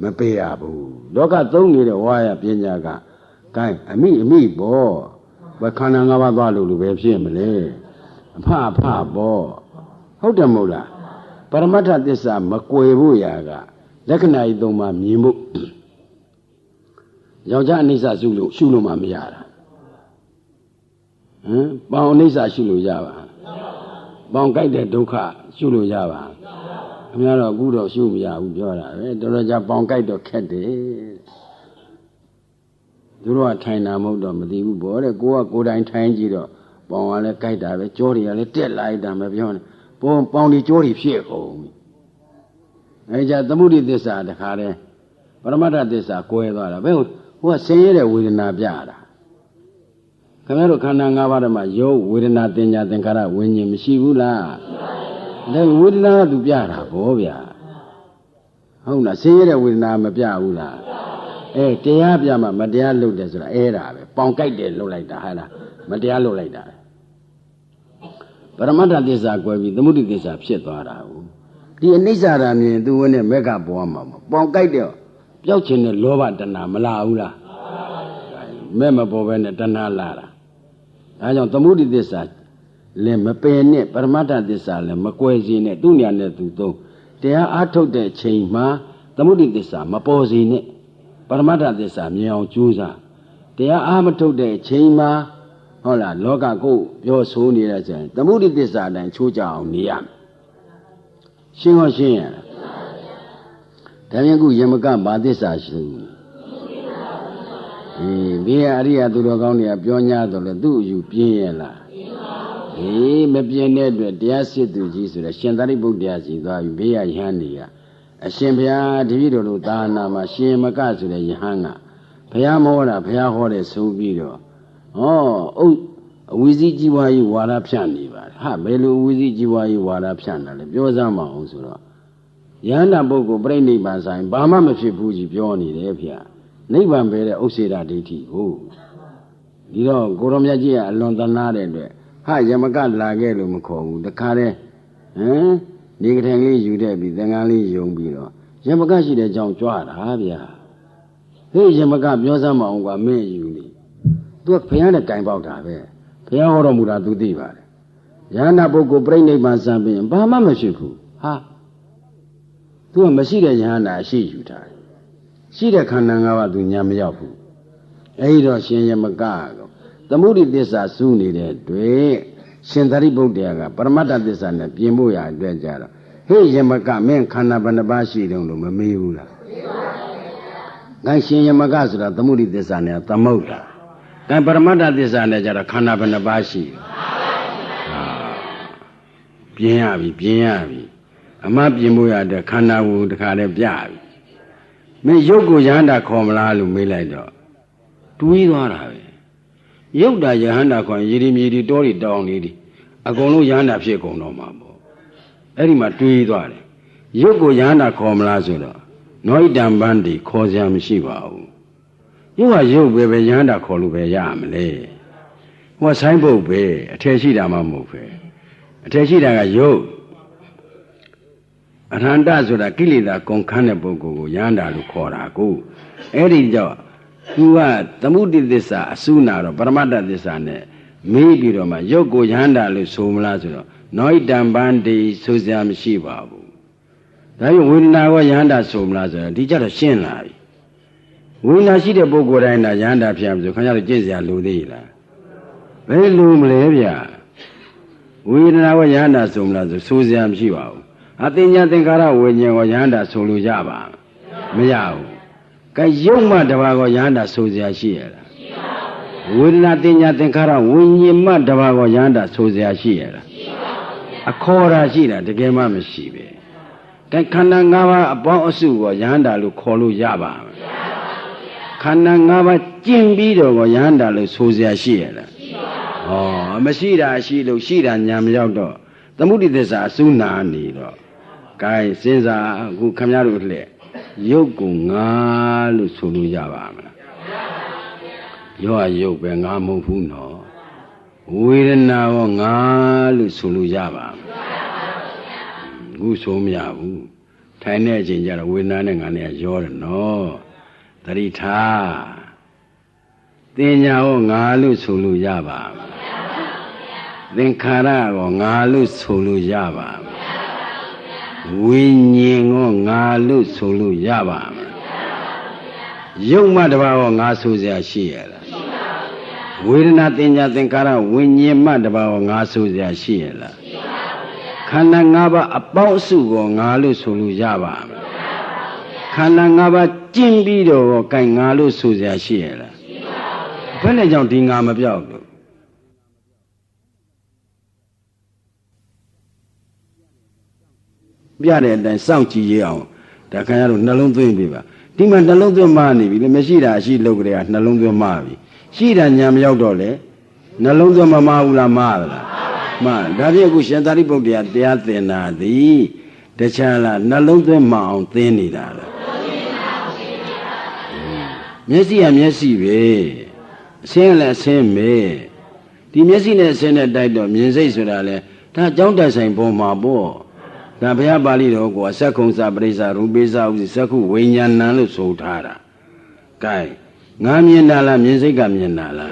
မပေးရဘူးလောကသုံးနေတဲ့ဝါရပညာကဂိုင်းအမိပေါ့ဘယ်ခန္ဓာ၅ပါးသွားလို့ပဲဖြစ်မလဲအဖပေါ့ဟုတ်တယ်မဟုတ်လားပရမတ္ထသစ္စာမကွယ်ဖို့ရာကလက္ခဏာကြီးသုံးပါမြင်ဖို့ယောက်ျားအနိစ္စရှုလို့မှမရတာပေါင်အနိစ္စရှုလို့ရပါပေါင်ကြိုက်တဲ့ဒုက္ခရှုလို့ရပါခင်ဗျားတော့အခုတော့ရှုမရဘူးပြောတာပဲတော်တော်ကြာပေါင်ကြိုက်တော့ခက်တယ်သူတို့ကထိုင်တာမဟုတ်တော့မသိဘူးဗောတဲ့ကိုယ်တိုင်ထိုင်ကြည့်တော့ပေါင်ကလည်းကြိုက်တာပဲကြောတွေကလည်းတက်လိုက်တာမပြောနဲ့ပေါင်ဒီကြောတွေဖြစ်ကုန်ပြီအဲကြသမုဒိသစ္စာတခါတည်းပရမတ္ထသစ္စာကွဲသွားတာဘယ်ဟိုကဆင်းရဲတဲ့ဝေဒနာပြတာခင်ဗျားတို့ခန္ဓာ၅ပါးထဲမှာယောဝေဒနာတင်ညာသင်္ခါရဝิญဉ်မရှိဘူးလားဒါဝေဒနာကသူပြတာဗောဗျာဟုတ်လားဆင်းရဲတဲ့ဝေဒနာမပြဘူးလားတရားပြမှမတရားလုပ်တယ်ဆိုတာအဲ့ဒါပဲပေါင်ကြိုက်တယ်လုပ်လိုက်တာဟဲ့လားမတရားလုပ်လိုက်တာပရမတ္ထသစ္စာကွဲပြီးသမုဒိသစ္စာဖြစ်သွားတာကိုဒီအနိစ္စဓာမြင်သူဝနဲ့မက်ကပေါ်မှာပေါင်ကြိုက်တော့ပျောက်ခြင်းနဲ့လောဘတဏမလာဘူးလားမဲ့မပေါ်ပဲနဲ့တဏလာတာဒါကြောင့်သမုဒိသစ္စာလည်းမပယ်နဲ့ပရမတ္ထသစ္စာလည်းမကွဲစေနဲ့သူ့ညာနဲ့သူသုံးတရားအားထုတ်တဲ့ချိန်မှာသမုဒိသစ္စာမပေါ်စေနဲ့ပရမတ္ထသစ္စာမြင်အောင်ကြိုးစားတရားအားမထုတ်တဲ့ချိန်မှာဟုတ်လားလောကကိုပြောဆိုနေတဲ့ချိန်သမုဒိသစ္စာအတိုင်းချိုးကြအောင်နေရမယ်ရှင်းရလားဒါပြန်ခုယမကဘာသစ္စာရှိဒီအရိယာသူတော်ကောင်းတွေကပြော냐တော့လေသူ့အယူပြင်းရဲ့လားမပြင်းတဲ့အတွက်တရားစစ်သူကြီးဆိုတဲ့ရှင်သာရိပုတ္တရာကြီးသွားပြီးဘေးရယဟန်ကြီးကအရှင်ဘုရားတပည့်တော်တို့သာနာမှာရှင်မကဆိုတဲ့ယဟန်ကဘုရားမဟောတာဘုရားဟောတယ်ဆိုပြီးတော့အဝိဇ္ဇကြီးပွားကြီးဝါဒဖြန့်နေပါဟာဘယ်လိုအဝိဇ္ဇကြီးပွားကြီးဝါဒဖြန့်တာလဲပြောစမ်းမအောင်ဆိုတော့ယဟန္တာပုဂ္ဂိုလ်ပြိဋိဘံဆိုင်ဘာမှမဖြစ်ဘူးကြီးပြောနေတယ်ဗျာနိဗ္ဗာန်ပဲတဲ့ဥစ္စေတဒိဋ္ဌိကိုဒီတော့ကိုရောမြတ်ကြီးကအလွန်သနာတဲ့အတွက်ဟာယမကလာခဲ့လို့မခေါ်ဘူးတခါတည်းဒီကထိုင်လေးယူတဲ့ပြီးသင်္ကန်းလေးယုံပြီးတော့ယမကရှိတဲ့အကြောင်းကြွားတာဗျာဟေးယမကပြောစမ်းမအောင်ကွာမင်းယူနေသူကဘုရားနဲ့ကင်ပေါက်တာပဲဘုရားဟောတော်မူတာသူသိပါတယ်ယဟန္တာပုဂ္ဂိုလ်ပြိဋိဘံစံပြီးဘာမှမဖြစ်ဘူးဟာသူကမရှိတဲ့ယဟန္တာအရှိယူထားတယ်ရှိတဲ့ခန္ဓာ၅ပါးသူညာမရောက်ဘူးအဲဒီတော့ရှင်ယမကသမုဒိသစ္စာစူးနေတဲ့တွေ့ရှင်သာရိပုတ္တရာကပရမတ္ထသစ္စာနဲ့ပြင်ဖို့ရအတွက်ကြတော့ဟေးယမကမင်းခန္ဓာဘယ်နှပါးရှိတုံးလို့မမေးဘူးလားဒါရှင်ယမကဆိုတာသမုဒိသစ္စာနဲ့သမုဒ္ဒါဒါပရမတ္ထသစ္စာနဲ့ကြတော့ခန္ဓာဘယ်နှပါးရှိပြင်းရပြီအမှပြင်ဖို့ရတဲ့ခန္ဓာကိုတခါတည်းပြပြီမင်းရုပ်ကိုယဟန္တာခေါ်မလားလို့မေးလိုက်တော့တွေးသွားတာပဲရုပ်တာယဟန္တာခေါ်ရေဒီမြေဒီတောတွေတောင်းနေဒီအကုန်လုံးယဟန္တာဖြစ်ကုန်တော့မှာပေါ့အဲ့ဒီမှာတွေးသွားတယ်ရုပ်ကိုယဟန္တာခေါ်မလားဆိုတော့နောဣတံပန်းဒီခေါ်စရာမရှိပါဘူးရုပ်ကရုပ်ပဲယဟန္တာခေါ်လို့ပဲရမလဲဟိုဆိုင်ပုတ်ပဲအထည်ရှိတာမှမဟုတ်ပဲအထည်ရှိတာကရုပ်အရဟန္တဆိုတာကိလေသာကုန်ခန်းတဲ့ပုဂ္ဂိုလ်ကိုယဟန္တာလို့ခေါ်တာကိုအဲ့ဒီကြောင့်သူကသမုဒိသစ္စာအစုနာတော့ပရမတ္ထသစ္စာနဲ့မေးပြီးတော့မှရုပ်ကိုယဟန္တာလို့ဆိုမလားဆိုတော့နောဣတံပန်းဒီဆိုစရာမရှိပါဘူးဒါကြောင့်ဝေဒနာကိုယဟန္တာဆိုမလားဆိုတော့ဒီကြတော့ရှင်းလာပြီဝေဒနာရှိတဲ့ပုဂ္ဂိုလ်တိုင်းကယဟန္တာဖြစ်အောင်ဆိုခင်ဗျားတို့ကြည့်စရာလိုသေးလားဘယ်လိုမလဲဗျာဝေဒနာကိုယဟန္တာဆိုမလားဆိုစရာမရှိပါဘူးအသိဉာဏ်သင်္ခါရဝိညာဉ်ကိုယဟန္တာဆိုလို့ရပါမရဘူးကဲရုပ်မှတပါးကိုယဟန္တာဆိုစရာရှိရလားဝေဒနာသိဉာဏ်သင်္ခါရဝိညာဉ်မှတပါးကိုယဟန္တာဆိုစရာရှိရလားအခေါ်တာရှိတာတကယ်မှမရှိပဲကဲခန္ဓာ၅ပါးအပေါင်းအစုကိုယဟန္တာလို့ခေါ်လို့ရပါမလားခန္ဓာ၅ပါးကျင့်ပြီးတော့ကိုယဟန္တာလို့ဆိုစရာရှိရလားမရှိတာရှိလို့ရှိတာညာမရောက်တော့သမုဒိသစ္စာအစုနာနေတော့ gain စဉ်းစားအခုခမရတို့လှည့် ရုပ်ကိုငါလို့ဆိုလို့ရပါမလားရောရုပ်ပဲငါမဟုတ်ဘူးနော်ဝေဒနာရောငါလို့ဆိုလို့ရပါမလားခုဆိုမရဘူးထိုင်တဲ့အချိန်ကျတော့ဝေဒနာနဲ့ငါနဲ့ရောတယ်နော်သတိထားတင်ညာရောငါလို့ဆိုလို့ရပါမလားသင်္ခါရရောငါလို့ဆိုလို့ရပါမလားဝိညာဉ်ရောငါလို့ဆိုလို့ရပါမလားရုပ်မှတပါးရောငါဆိုစရာရှိရလားဝေဒနာတင်ညာသင်္ခါရဝိညာဉ်မှတပါးရောငါဆိုစရာရှိရလားခန္ဓာ၅ပါးအပေါင်းအစုကိုငါလို့ဆိုလို့ရပါမလားခန္ဓာ၅ပါးကျင့်ပြီးတော့ကိုင်ငါလို့ဆိုစရာရှိရလားဘယ်နဲ့ကြောင့်ဒီငါမပြောက်လို့ပြတဲ့အတိုင်းစောင့်ကြည့်ရအောင်ဒါခင်ဗျားတို့နှလုံးသွင်းပြပါဒီမှာနှလုံးသွင်းမှနေပြီလေမရှိတာအရှိလုပ်ကြတဲ့ကနှလုံးသွင်းမှပြီရှိတာညာမရောက်တော့လေနှလုံးသွင်းမမဘူးလားမသလားမှန်ဒါဖြင့်အခုရှင်သာရိပုတ္တရာတရားသင်တာသည်တခြားလားနှလုံးသွင်းမအောင်သင်နေတာလားမျက်စိကမျက်စိပဲအစင်းလည်းအစင်းပဲဒီမျက်စိနဲ့အစင်းနဲ့တိုက်တော့မြင်စိတ်ဆိုတာလေဒါအကြောင်းတက်ဆိုင်ပေါ်မှာပေါ့ဒါဘုရားပါဠိတော်ကိုသက္ကုံစာပရိစ္ဆာရူပိစာဥစ္စသက္ခုဝိညာဏံလို့ဆိုထားတာကဲငါမြင်တာလားမြင်စိတ်ကမြင်တာလား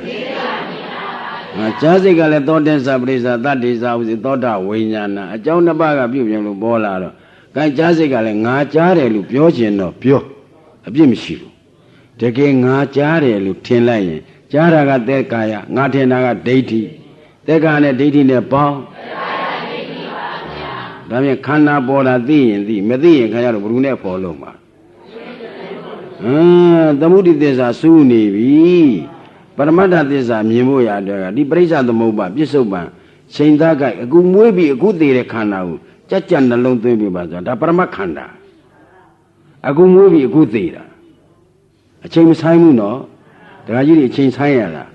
ငါကြားစိတ်ကလည်းသောတင်စာပရိစ္ဆာတတ္တိစာဥစ္စသောတာဝိညာဏအကြောင်းနှစ်ပါးကပြုပြင်လို့ပေါ်လာတော့ကဲကြားစိတ်ကလည်းငါကြားတယ်လို့ပြောခြင်းတော့ပြောအပြစ်မရှိဘူးတကယ်ငါကြားတယ်လို့ထင်လိုက်ရင်ကြားတာကသက်ကာယငါထင်တာကဒိဋ္ဌိသက်ကာနဲ့ဒိဋ္ဌိနဲ့ပေါင်းဒါဖြင့်ခန္ဓာပေါ်တာသိရင်သိမသိရင်ခင်ဗျားတို့ဘယ်သူနဲ့ပေါ်လို့မှာသမုဒိသစ္စာစူးနေပြီပရမတ္ထသစ္စာမြင်ဖို့ရတဲ့ကဒီပရိစ္ဆသမုပ္ပါပြစ္ဆုတ်ပံချိန်သားကအခုမွေးပြီးအခုသေးတဲ့ခန္ဓာကိုကြက်ကြက်နှလုံးသွင်းပြပါဆိုတာဒါပရမတ်ခန္ဓာအခုမွေးပြီးအခုသေးတာအချိန်မဆိုင်ဘူးနော်ဒကာကြီးတွေအချိန်ဆိုင်ရလား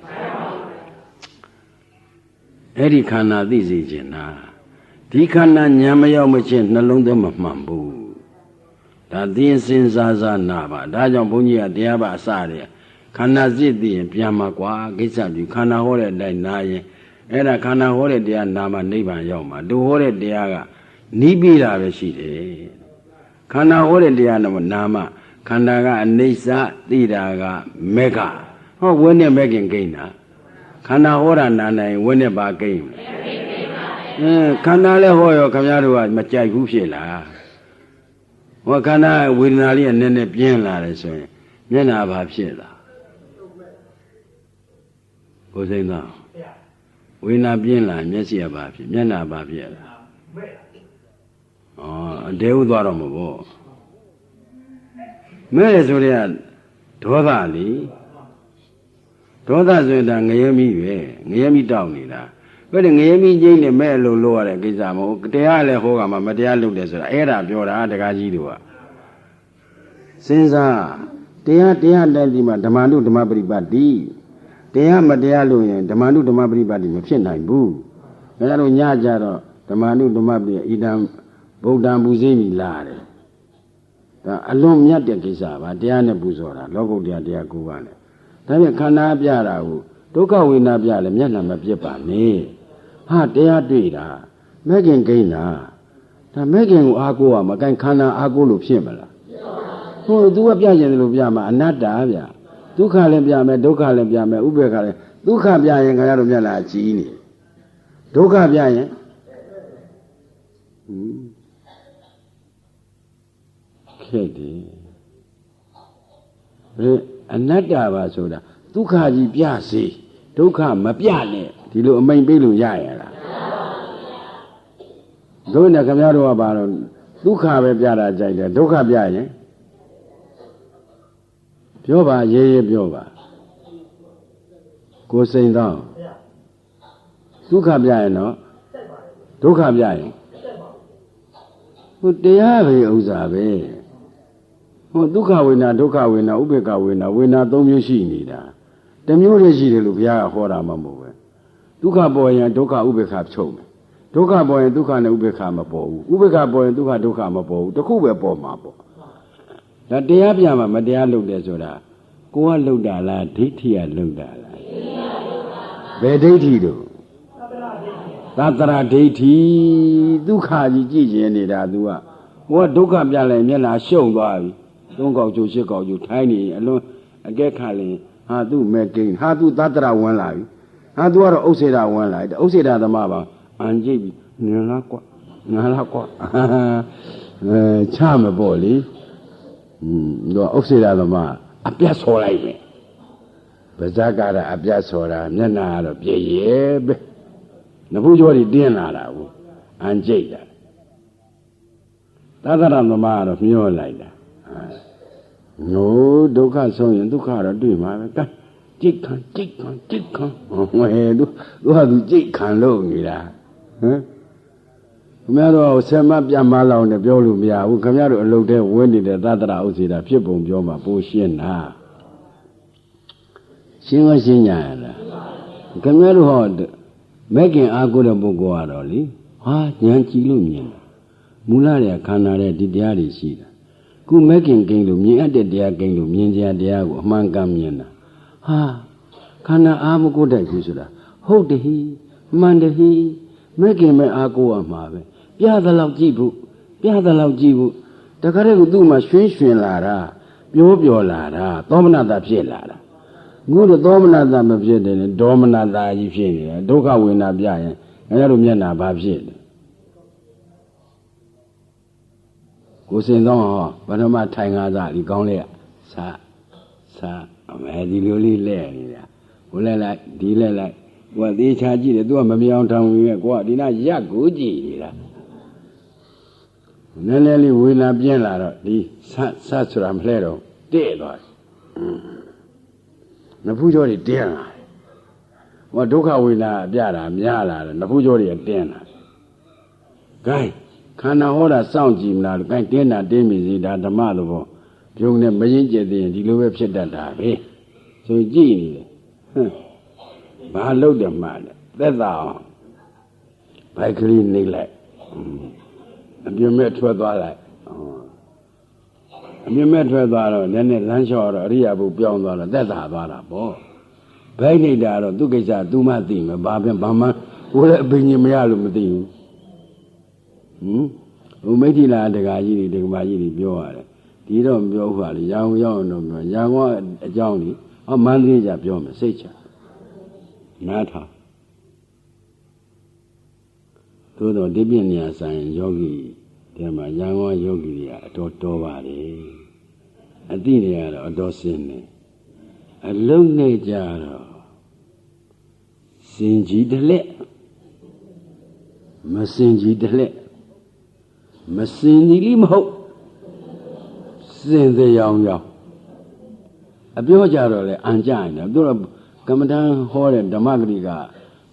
အဲ့ဒီခန္ဓာသိစေခြင်းနာဒီခန္ဓာညာမရောက်မချင်းနှလုံးသွင်းမမှန်ဘူးဒါသိရင်စဉ်းစားစားနာပါဒါကြောင့်ဘုန်းကြီးကတရားပါအစတဲ့ခန္ဓာစစ်သိရင်ပြန်မှာကွာကိစ္စပြုခန္ဓာဟောတဲ့အတိုင်းနာရင်အဲ့ဒါခန္ဓာဟောတဲ့တရားနာမှနိဗ္ဗာန်ရောက်မှာတို့ဟောတဲ့တရားကနီးပြီးတာပဲရှိတယ်ခန္ဓာဟောတဲ့တရားနာမှခန္ဓာကအနိစ္စသိတာကမေဃဟောဝိနဲ့မဲ့ခင်ကိန်းတာခန္ဓာဟောတာနာနိုင်ဝိနဲ့ပါကိန်းခန္ဓာလည်းဟောရောခင်ဗျားတို့ကမကြိုက်ဘူးဖြစ်လားဟောခန္ဓာဝေဒနာလေးကနည်းနည်းပြင်းလာတယ်ဆိုရင်မျက်နာဘာဖြစ်လားဘုစိမ့်သားဝေဒနာပြင်းလာမျက်စိကဘာဖြစ်မျက်နာဘာဖြစ်လားအတဲဥသွားတော့မှာပေါ့မဲ့ရဆိုတဲ့ဒေါသလေဒေါသဆိုရင်ဒါငရဲမိပဲငရဲမိတောက်နေတာဘယ်နဲ့ငရဲမိကျင်းနဲ့မဲ့လို့လို့ရတဲ့ကိစ္စမဟုတ်တရားလည်းဟောကမှမတရားလုပ်တယ်ဆိုတာအဲ့ဒါပြောတာတကားကြီးတို့ကစဉ်းစားတရားတဲ့ဒီမှာဓမ္မနုဓမ္မပရိပတ်တိတရားမတရားလို့ရင်ဓမ္မနုဓမ္မပရိပတ်တိမဖြစ်နိုင်ဘူးဒါကြတော့ညကြတော့ဓမ္မနုဓမ္မပရိဣဒံဗုဒ္ဓံပူဇေမိလာတယ်ဒါအလွန်မြတ်တဲ့ကိစ္စပါတရားနဲ့ပူဇော်တာလောကုတ္တရာတရားကိုပါနဲ့ဒါပြန်ခန္ဓာပြတာကိုဒုက္ခဝေဒနာပြလဲမျက်နှာမပြစ်ပါနဲ့ဟာတရားတွေ့တာမဲ့ခင်ကိန်းတာဒါမဲ့ခင်ကိုအားကိုးရမကိုင်ခန္ဓာအားကိုးလို့ဖြစ်မလားဟိုသူကပြကျင်တယ်လို့ပြမှာအနတ္တဗျာဒုက္ခလည်းပြမယ်ဒုက္ခလည်းပြမယ်ဥပေက္ခလည်းဒုက္ခပြရင်ခင်ဗျားတို့မျက်နှာကြီးနေဒုက္ခပြရင်ခဲ့တယ်ဘယ်အနတ္တပါဆိုတာဒုက္ခကြီးပြစေဒုက္ခမပြနဲ့ဒီလိုအမိန်ပေးလို့ရရလားတို့နဲ့ခင်ဗျားတို့ကဘာလို့ဒုက္ခပဲပြတာကြိုက်တယ်ဒုက္ခပြရင်ပြောပါရေးရေးပြောပါကိုစိန်သောဒုက္ခပြရင်တော့ဒုက္ခပြရင်ဟိုတရားပဲဥစ္စာပဲဟိုဒုက္ခဝေဒနာဒုက္ခဝေဒနာဥပေက္ခဝေဒနာဝေဒနာ၃မျိုးရှိနေတာတစ်မျိုးတည်းရှိတယ်လို့ဘုရားကဟောတာမှမဟုတ်ပဲဒုက္ခပေါ်ရင်ဒုက္ခဥပေက္ခချုပ်မယ်ဒုက္ခပေါ်ရင်ဒုက္ခနဲ့ဥပေက္ခမပေါ်ဘူးဥပေက္ခပေါ်ရင်ဒုက္ခမပေါ်ဘူးတစ်ခုပဲပေါ်မှာပေါ့ ဒါတရားပြမှာမတရားလုပ်တယ်ဆိုတာကိုကလုပ်တာလားဒိဋ္ဌိကလုပ်တာလားဘယ်ဒိဋ္ဌိတို့သတ္တရာဒိဋ္ဌိဒုက္ခကြီးကြည့်ကျင်နေတာ तू ကကိုကဒုက္ခပြလိုက်မျက်နှာရှုံသွားပြီသုံးကောက်ကျိုးရှစ်ကောက်ကျိုးထိုင်းနေအလွန်အကဲခါလင်ဟာသူ့မဲ့ကိန်းဟာသူသတ္တရာဝင်လာပြီဟာသူကတော့ဥစ္စေတာဝင်လာတယ်ဥစ္စေတာသမားပါအန်ကြည့်ပြီနင်လားကွငါလားကွချမပေါ့လေတော့ဥစ္စေတာသမားအပြတ်ဆော်လိုက်ပဲပါဇက်ကတော့အပြတ်ဆော်တာမျက်နှာကတော့ပြည့်ရဲ့ပဲနဖူးကျော်တွေတင်းလာတာဘူးအန်ကြိတ်တာသတ္တရသမားကတော့မျောလိုက်တာငိုဒုက္ခဆုံးရင်ဒုက္ခတော့တွေ့မှာပဲကဲကြိတ်ခံဝဲသူဟာသူကြိတ်ခံလို့နေတာဟမ်ခင်ဗျားတို့ဆယ်မပြတ်မလောက်နဲ့ပြောလို့မရဘူးခင်ဗျားတို့အလုပ်ထဲဝင်နေတဲ့သတ္တရဥစ္စေတာဖြစ်ပုံပြောမှာပိုရှင်းတာရှင်းမရှင်းညာလားခင်ဗျားတို့ဟောမဲ့ခင်အားကိုးတဲ့ပုဂ္ဂိုလ်ကတော့လေဟာဉာဏ်ကြည့်လို့မြင်တာမူလရဲ့ခန္ဓာရဲ့ဒီတရားတွေရှိတာခုမဲ့ခင်ကိန်းလို့မြင်အပ်တဲ့တရားကိန်းလို့မြင်ကြတရားကိုအမှန်ကန်မြင်တာဟာခန္ဓာအားမကိုးတတ်ဘူးဆိုတာဟုတ်တယ်ဟိမှန်တယ်ဟိမဲ့ခင်မဲ့အားကိုးရမှာပဲပြသလောက်ကြည့်ဖို့တခါတည်းကသူ့မှာရွှင်လာတာပြောလာတာသောမနတာဖြစ်လာတာငုတော့သောမနတာမဖြစ်တယ်နဲ့ဒေါမနတာကြီးဖြစ်နေတယ်ဒုက္ခဝေဒနာပြရင်ငါတို့မျက်နှာဘာဖြစ်လဲကိုစင်သောဟောဗနမထိုင်ငါးစားဒီကောင်းလေးကစာအမဲဒီလိုလေးလဲနေတာဟိုလဲလိုက်ဒီလဲလိုက်ဟိုကသေးချာကြည့်တယ်သူကမမြောင်ထောင်ပြီးကိုကဒီနာရက်ကိုကြည့်နေတာနည်းနည်းလေးဝေဒနာပြင်းလာတော့ဒီဆတ်ဆိုတာမလှဲတော့တဲ့သွားတယ်နဖူးကြောတွေတင်းလာတယ်ဟိုဒုက္ခဝေဒနာပြတာများလာတယ်နဖူးကြောတွေတင်းလာတယ်ဂိုင်းခန္ဓာဟောတာစောင့်ကြည့်မလားဂိုင်းတင်းတာတင်းပြီစီဒါဓမ္မသဘောပြုံးနဲ့မရင်ကျက်သေးရင်ဒီလိုပဲဖြစ်တတ်တာပဲဆိုကြည့်နေတယ်ဘာလို့တယ်မှလဲသက်သာအောင်ဘိုက်ကလေးနေလိုက်အပြင်းမဲ့ထွက်သွားလိုက်အပြင်းမဲ့ထွက်သွားတော့နည်းနည်းလမ်းလျှော့တော့အရိယာဘုပြောင်းသွားတော့သက်သာသွားတာပေါ့ဘိုက်နေတာတော့သူ့ကိစ္စသူမှသိမယ်ဘာမှကိုယ်လည်းအပင်ကြီးမရလို့မသိဘူးဟိုမိဋ္ဌိလာဒကာကြီးတွေဒကမာကြီးတွေပြောရတယ်ဒီတော့မပြောဘူးပါလေရန်ကုန်ရောက်တော့ပြောရန်ကုန်အကြောင်းကြီးမန္တလေးကြပြောမယ်စိတ်ချနားထောင်သို့တော့ဒီပြည့်နေရာဆိုင်ယောဂီဒီမှာရန်ကုန်ယောဂီတွေကအတော်တော်ပါတယ်အတိတွေကတော့အတော်စင်းနေအလုံးနဲ့ကြတော့စင်ကြီးတလက်မစင်ကြီးတလက်မစင်ကြီးလိမဟုတ်စင်သေးရောင်အပြောကြတော့လေအန်ကြရင်တော့သူတို့ကမ္မဋ္ဌာန်းဟောတဲ့ဓမ္မဂရိက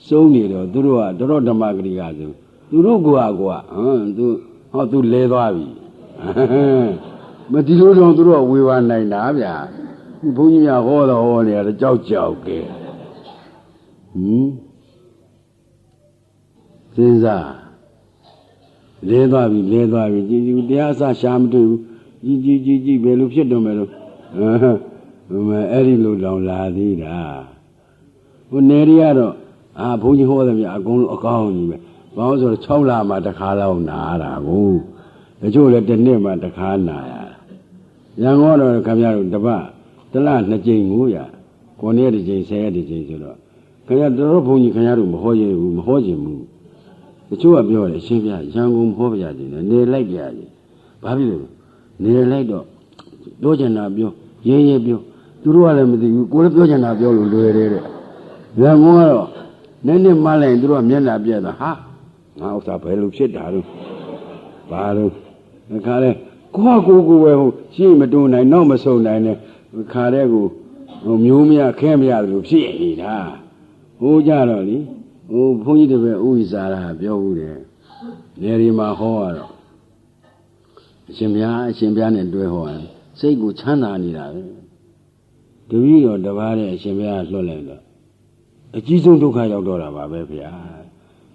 စုံနေတော့သူတို့ကတော်ဓမ္မဂရိကဆိုသူတို့ကသူလဲသွားပြီမဒီလိုတော့သူတို့ဝေဝါနိုင်တာဗျာဘုန်းကြီးများဟောတော့ဟောနေတယ်ကြောက်ကဲစဉ်းစားလဲသွားပြီကြည်တရားအစရှာမတွေ့ဘူးကြည်ဘယ်လိုဖြစ်တော့မယ်လို့အဲ့ဒီလိုတောင်လာသေးတာဟိုနယ်ရီကတော့ဘုန်းကြီးဟောတယ်ဗျအကုန်လုံးအကောင်းကြီးပဲဘာလို့ဆိုတော့6လမှတစ်ခါလောက်နာတာကိုတချို့လည်းတစ်နှစ်မှတစ်ခါနာရတာရန်ကုန်တော့ခင်ဗျားတို့တစ်လ2ကြိမ်ကိုရ9ရက်တစ်ကြိမ်10ရက်တစ်ကြိမ်ဆိုတော့ခင်ဗျားတို့ဘုန်းကြီးခင်ဗျားတို့မဟောရင်ဘူးမဟောခြင်းဘူးတချို့ကပြောတယ်ရှင်းပြရန်ကုန်မဟောပြခြင်းနဲ့နေလိုက်ပြခြင်းဘာဖြစ်လို့နေလိုက်တော့ပြောချင်တာပြောရဲပြောသူတို့ကလည်းမသိဘူးကိုယ်လည်းပြောချင်တာပြောလို့လွယ်တယ်တဲ့ရန်ကုန်ကတော့နည်းနည်းမှလိုက်သူတို့ကမျက်နှာပြက်တာဟာငါဥစ္စာဘယ်လိုဖြစ်တာလို့ဘာလို့ခါလဲကိုပဲဟုတ်ရှင်းမတွန်းနိုင်နောက်မဆုံနိုင်နဲ့ခါတဲ့ကိုမျိုးမရခဲမရတယ်လို့ဖြစ်နေတာဟိုကြတော့လေဘုန်းကြီးတပည့်ဥိစာရပြောဘူးတယ်နေရီမှာဟောရတော့အရှင်ဘုရားနဲ့တွဲဟောတယ်စိတ်ကိုချမ်းသာနေတာပဲတပည့်တော်တပါးတဲ့အရှင်ဘုရားလွှတ်လိုက်တော့အကြီးဆုံးဒုက္ခရောက်တော့တာပါပဲဗျာ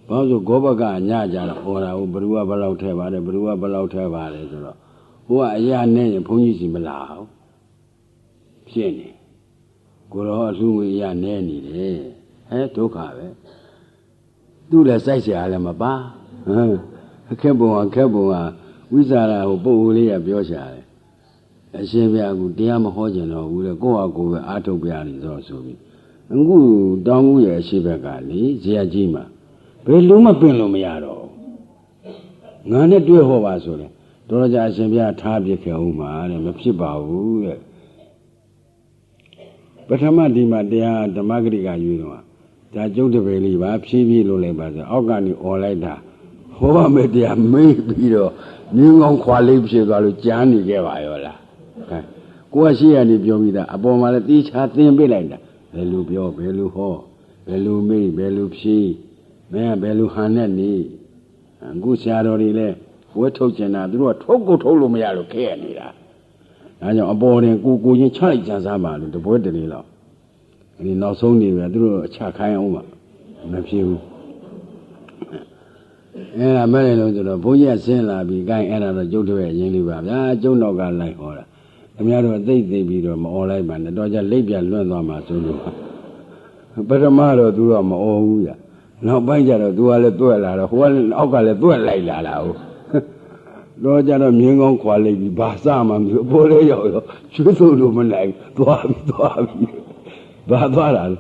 ဘာလို့ဆိုဂောဘကညကြတော့ဟောတာဘ누구ကဘယ်လောက်ထဲပါတယ်ဘ누구ကဘယ်လောက်ထဲပါတယ်ဆိုတော့ ဟိုကအရာနဲ့ဘုန်းကြီးစီမလာဘူးဖြစ်နေကိုရောအလူငွေအရာနဲ့နေတယ်ဟဲ့ဒုက္ခပဲသူ့လည်းစိုက်เสียလည်းမပါဟမ်အခက်ပုံကဝိဇာရဟိုပုဂ္ဂိုလ်လေးကပြောရှာတယ်အရှင်ဘုရားကတရားမဟောကျင်တော့ဘူးလေကိုယ့်ဟာကိုယ်ပဲအားထုတ်ပြရတယ်ဆိုပြီးအခုတောင်းဦးရဲ့အရှိဘက်ကလေဇေယျကြီးမှာဘယ်လုံးမပင်လို့မရတော့ငါနဲ့တွေ့ဟောပါဆိုတယ်တော်ကြအရှင်ဘုရားထားပြခဲ့ဦးမှာတဲ့မဖြစ်ပါဘူးတဲ့ပထမဒီမှာတရားဓမ္မဂရိကယူတော့ဒါကျုပ်တပည့်လေးပါဖြည်းဖြည်းလို့လိုက်ပါဆိုအောက်ကနေអော်လိုက်တာဟောမယ်တရားမေးပြီးတော့မြင်းကောင်းခွာလေးဖြစ်သွားလို့ကြားနေခဲ့ပါရောလားကိုကရှိရနေပြောပြီးသားအပေါ်မှာလည်းတီးချာသင်ပေးလိုက်တာဘယ်လိုပြောဘယ်လိုဟောဘယ်လိုမေးဘယ်လိုဖြေမင်းကဘယ်လိုဟန်နဲ့နေအခုဆရာတော်တွေလည်းဝဲထုတ်ကျင်တာသူတို့ကထုတ်လို့မရလို့ခဲရနေတာဒါကြောင့်အပေါ်တင်ကိုချင်းချလိုက်ကြစားပါလို့တပွဲတလေးတော့ဒီနောက်ဆုံးနေပဲသူတို့အချခိုင်းအောင်မှမဖြစ်ဘူးအဲ့ဒါမဲ့လည်းလို့ဆိုတော့ဘုန်းကြီးကဆင်းလာပြီးကိုင်းအဲ့ဒါတော့ကျုပ်တို့ရဲ့ရင်းလေးပါဗျာကျုပ်နောက်ကလိုက်ဟောတာခင်ဗျားတို့သိပြီးတော့မអော်လိုက်ပါနဲ့တော့ကြလိပ်ပြလွန့်သွားမှာဆိုလို့ပထမတော့သူကမអော်ဘူးရနောက်ပိုင်းကျတော့သူကလည်းတွက်လာတော့ဟိုကလည်းအောက်ကလည်းတွက်လိုက်လာတာဟုတ်တော့ကြတော့မြင်းကောင်းခွာလိုက်ပြီးဘာစမှမဖြစ်အပေါ်လေးရောက်ရောကျွေးဆိုလို့မနိုင်သွားပြီဘာသွားတာလဲ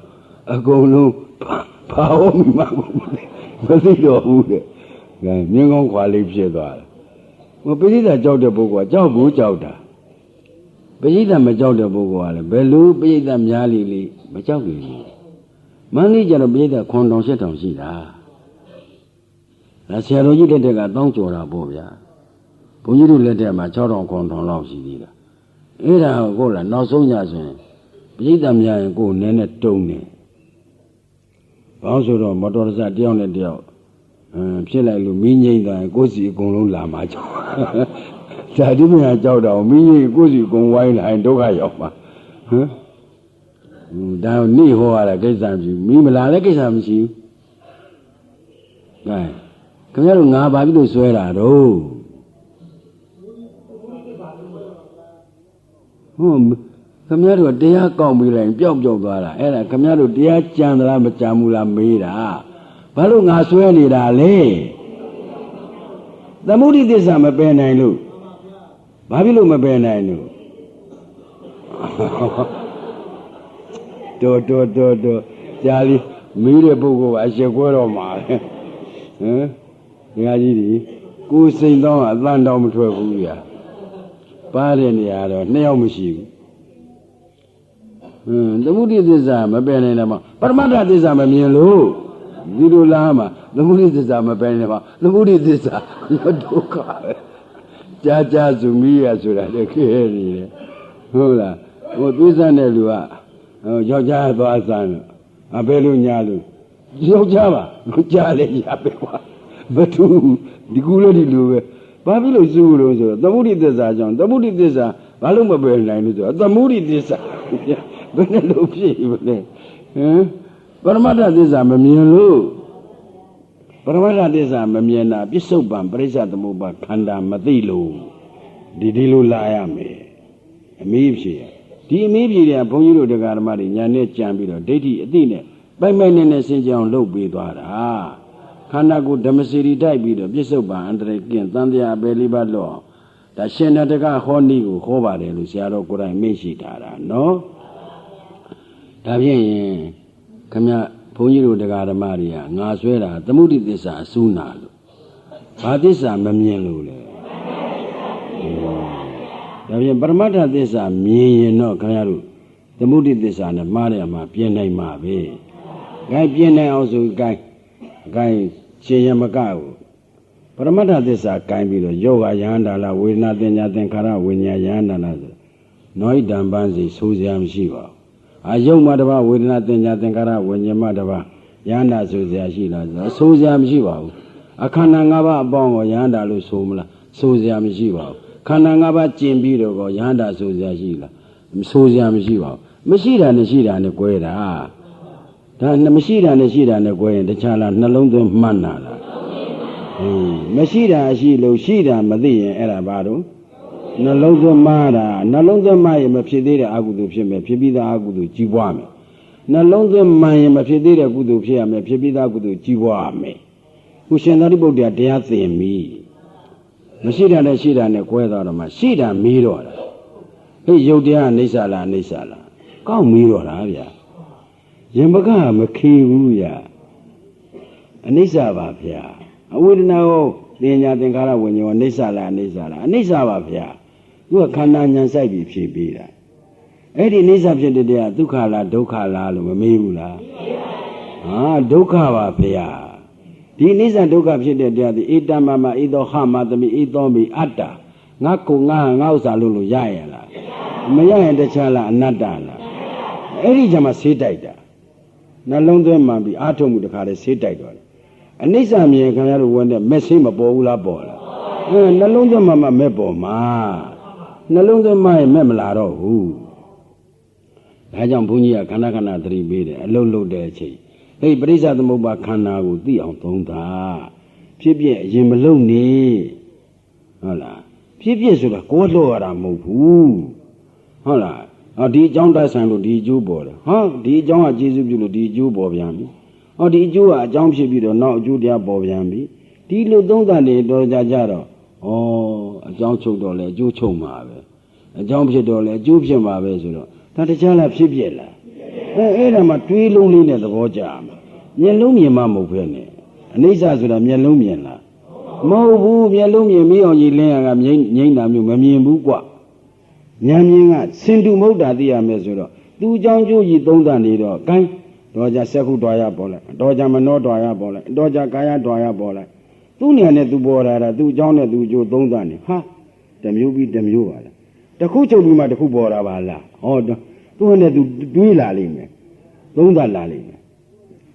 အကုန်လုံးဘာဟောမိမှာမသိတော့ဘူးတဲ့မြင်းကောင်းခွာလေးဖြစ်သွားတယ်ဟိုပိဋိဒကြောက်တဲ့ပုဂ္ဂိုလ်ကကြောက်ဘူးကြောက်တာပိဋိဒမကြောက်တဲ့ပုဂ္ဂိုလ်ကလည်းဘယ်လိုပိဋိဒများလေးမကြောက်ဘူးမန္တိကျတော့ပိဋိဒခွန်တောင်ရှစ်တောင်ရှိတာဒါဆရာတော်ကြီးလက်ထက်ကတောင်းကြော်တာပေါ့ဗျာဘုန်းကြီးတို့လက်ထက်မှာ6000 9000လောက်ရှိသေးတာအဲ့ဒါကိုလားနောက်ဆုံးညဆိုရင်ပိဋိဒများရင်ကိုယ်နည်းနည်းတုံးနေဘာလို့ဆိုတော့မော်တော်စတယောက်နဲ့တယောက်ဖြစ်လိုက်လို့မင်းငိမ့်သွားရင်ကိုယ်စီအကုန်လုံးလာမှာကြောက်ဇာတိမညာကြောက်တော့မင်းကြီးကိုယ်စီအကုန်ဝိုင်းလာရင်ဒုက္ခရောက်မှာဟမ်ဒါနေဟောရတာကိစ္စမရှိဘူးမင်းမလာလည်းကိစ္စမရှိဘူးကဲခင်ဗျားတို့ငါဘာဖြစ်လို့ဆွဲတာတော့ဟုတ်ခင်ဗျားတို့တရားကောက်ပြီးလိုက်ပျောက်သွားတာအဲ့ဒါခင်ဗျားတို့တရားကြံသလားမကြံဘူးလားမေးတာဘာလို့ငါဆွဲနေတာလဲသမုဒိသစ္စာမပယ်နိုင်လို့ဘာဖြစ်လို့မပယ်နိုင်လို့တော်ကြာလီမေးတဲ့ပုဂ္ဂိုလ်ကအရှက်ကွဲတော့မှာဟမ်ဒီဟာကြီးဒီကိုယ်စိတ်တော့အသံတော်မထွက်ဘူးဗျာပါတဲ့နေရာတော့နှစ်ယောက်မရှိဘူးသမုဒိသစ္စာမပယ်နိုင်တယ်မှာပရမတ္ထသစ္စာမမြင်လို့ဒီလိုလားမှာသမုဒိသစ္စာမပယ်နိုင်မှာသမုဒိသစ္စာဒုက္ခပဲကြာစုမိရဆိုတာတကယ်နေတယ်ဟုတ်လားဟိုသစ္စာတဲ့လူကယောက်ျားသွားစမ်းအဘယ်လိုညာလို့ယောက်ျားပါကြားလေရပဲကွာဘသူဒီကူလို့ဒီလိုပဲဘာဖြစ်လို့စုလို့ဆိုတော့သမုဒိသစ္စာကြောင့်သမုဒိသစ္စာဘာလို့မပယ်နိုင်လို့ဆိုတော့သမုဒိသစ္စာဘယ်နဲ့လို့ဖြစ်ပြီလဲပရမတ္ထသစ္စာမမြင်လို့ပရမတ္ထသစ္စာမမြင်တာပြစ္ဆုတ်ပံပရိစ္ဆသမုပ္ပါခန္ဓာမသိလို့ဒီလိုလာရမယ်အမေးဖြေဒီအမေးဖြေတဲ့ဘုန်းကြီးတို့တရားဓမ္မတွေညာနဲ့ကြံပြီးတော့ဒိဋ္ဌိအသိနဲ့ပိုက်နဲ့ဆင်ကြအောင်လုပ်ပေးသွားတာခန္ဓာကိုယ်ဓမ္မစီရီတိုက်ပြီးတော့ပြစ္ဆုတ်ပံအန္တရာယ်ကင်းသံတရားအပယ်လေးပါလို့ဒါရှင်တကဟောနည်းကိုဟောပါတယ်လို့ဆရာတော်ကိုယ်တိုင်မေ့ရှိထားတာနော်ဒါဖြင့်ခင်ဗျဘုန်းကြီးတို့တရားဓမ္မတွေကငါဆွဲတာသမုဒိသစ္စာအစူးနာလို့ဘာသစ္စာမမြင်လို့လဲဒါဖြင့်ပရမတ္ထသစ္စာမြင်ရင်တော့ခင်ဗျားတို့သမုဒိသစ္စာနဲ့မှားတယ်မှာပြင်နိုင်မှာပဲ။ခိုင်းပြင်နိုင်အောင်ဆိုခိုင်းရှင်ရမကကိုပရမတ္ထသစ္စာကိုင်းပြီးတော့ယောဂယဟန္တာလားဝေဒနာသင်ညာသင်္ခါရဝိညာဉ်ယဟန္တာလားဆိုနောဣတံပန်းစီဆိုးစရာမရှိပါဘူး။အာယုံမတပါဝေဒနာသင်ညာသင်္ခါရဝိညာဉ်မတပါယဟန္တာဆိုစရာရှိလားဆိုစရာမရှိပါဘူး။အခန္ဓာ၅ပါးအပေါင်းကိုယဟန္တာလို့ဆိုမလားဆိုစရာမရှိပါဘူး။ခန္ဓာ၅ပါးကျင်ပြီးတော့ယဟန္တာဆိုစရာရှိလားဆိုစရာမရှိပါဘူး။မရှိတာနဲ့ရှိတာနဲ့꿰တာဒါမရှိတာနဲ့ရှိတာနဲ့꿰ရင်တခြားလားနှလုံးသွင်းမှန်းတာလားမရှိတာရှိလို့ရှိတာမသိရင်အဲ့ဒါဘာတော့ နှလုံးသွင်းမှားတာနှလုံးသွင်းမှားရင်မဖြစ်သေးတဲ့အကုသိုလ်ဖြစ်မယ်ဖြစ်ပြီးသားအကုသိုလ်ကြီးပွားမယ်နှလုံးသွင်းမှန်ရင်မဖြစ်သေးတဲ့ကုသိုလ်ဖြစ်ရမယ်ဖြစ်ပြီးသားကုသိုလ်ကြီးပွားမယ်ခုရှင်သာရိပုတ္တရာတရားသင်ပြီမရှိတာနဲ့ရှိတာနဲ့ကွဲသွားတော့မှရှိတာမေးတော့တာဟေ့ယုတ်တရားအိဋ္ဌလားအိဋ္ဌလားကောက်မေးတော့တာဗျာယံပကမခေဘူးဗျာအိဋ္ဌပါဗျာအဝေဒနာကိုသင်ညာသင်္ခါရဝိညာဉ်အိဋ္ဌလားအိဋ္ဌလားအိဋ္ဌပါဗျာသူကခန္ဓာဉာဏ်စိုက်ပြီးဖြေပေးတာအဲ့ဒီအိဋ္ဌဖြစ်တဲ့တရားဒုက္ခလားဒုက္ခလားလို့မမေးဘူးလားဟာဒုက္ခပါဗျာဒီအိဋ္ဌဒုက္ခဖြစ်တဲ့တရားဒီဣတမမဣသောဟမသမိဣသောမိအတ္တငါကုငါဥစ္စာလို့ရရလားမရရင်တခြားလားအနတ္တလားအဲ့ဒီကြမှာဆေးတိုက်တာနှလုံးသွင်းမှပြီးအာထုံမှုတခါတည်းဆေးတိုက်တော့တယ်အနိစ္စမြင်ခင်ဗျားတို့ဝင်တဲ့မက်ဆေးမပေါ်ဘူးလားပေါ်လားနှလုံးသွင်းမှမက်ပေါ်မှာနှလုံးသွင်းမှရင်မက်မလာတော့ဘူးဒါကြောင့်ဘုန်းကြီးကခဏခဏသတိပေးတယ်အလုံးလုံးတဲ့အချိန်ဟေးပရိစ္ဆေသမုပ္ပါခန္ဓာကိုသိအောင်သုံးတာဖြစ်ဖြစ်အရင်မလုံနေဟုတ်လားဖြစ်ဖြစ်ဆိုတာကိုယ်လှော့ရတာမဟုတ်ဘူးဟုတ်လားဒီအကြောင်းတိုက်ဆိုင်လို့ဒီအကျိုးပေါ်တယ်ဟာဒီအကြောင်းကကျေစုပြုလို့ဒီအကျိုးပေါ်ပြန်ပြီဟောဒီအကျိုးကအကြောင်းဖြစ်ပြီးတော့နောက်အကျိုးတရားပေါ်ပြန်ပြီဒီလိုသုံးတာနေတော့ကြတော့အကြောင်းချုပ်တော့လဲအကျိုးချုပ်မှာပဲအကြောင်းဖြစ်တော့လဲအကျိုးဖြစ်မှာပဲဆိုတော့ဒါတခြားလားဖြစ်ပြက်လားအဲ့ဒါမှတွေးလုံးလေးနဲ့သဘောကျမှာမျက်လုံးမြင်မှမဟုတ်ပဲနဲ့အနိစ္စဆိုတာမျက်လုံးမြင်လားမဟုတ်ဘူးမျက်လုံးမြင်ပြီးအောင်ကြီးလင်းရကငိမ့်တာမျိုးမမြင်ဘူးကွဉာဏ်မြင်ကစင်တူမဟုတ်တာသိရမယ်ဆိုတော့သူအကြောင်းကျိုးကြီးသုံးသပ်နေတော့ဂိုင်းတော့ကြစက္ခုတော်ရပေါ်လိုက်တော့ကြမနောတော်ရပေါ်လိုက်တော့ကြကာယတော်ရပေါ်လိုက်သူ့နေရာနဲ့သူပေါ်လာတာသူ့အကြောင်းနဲ့သူအကျိုးသုံးသပ်နေဟာတမျိုးပြီးတမျိုးပါလားတခုချုပ်ပြီးမှတခုပေါ်တာပါလားဟောသူ့နဲ့သူတွေးလာလိမ့်မယ်သုံးသပ်လာလိမ့်မယ်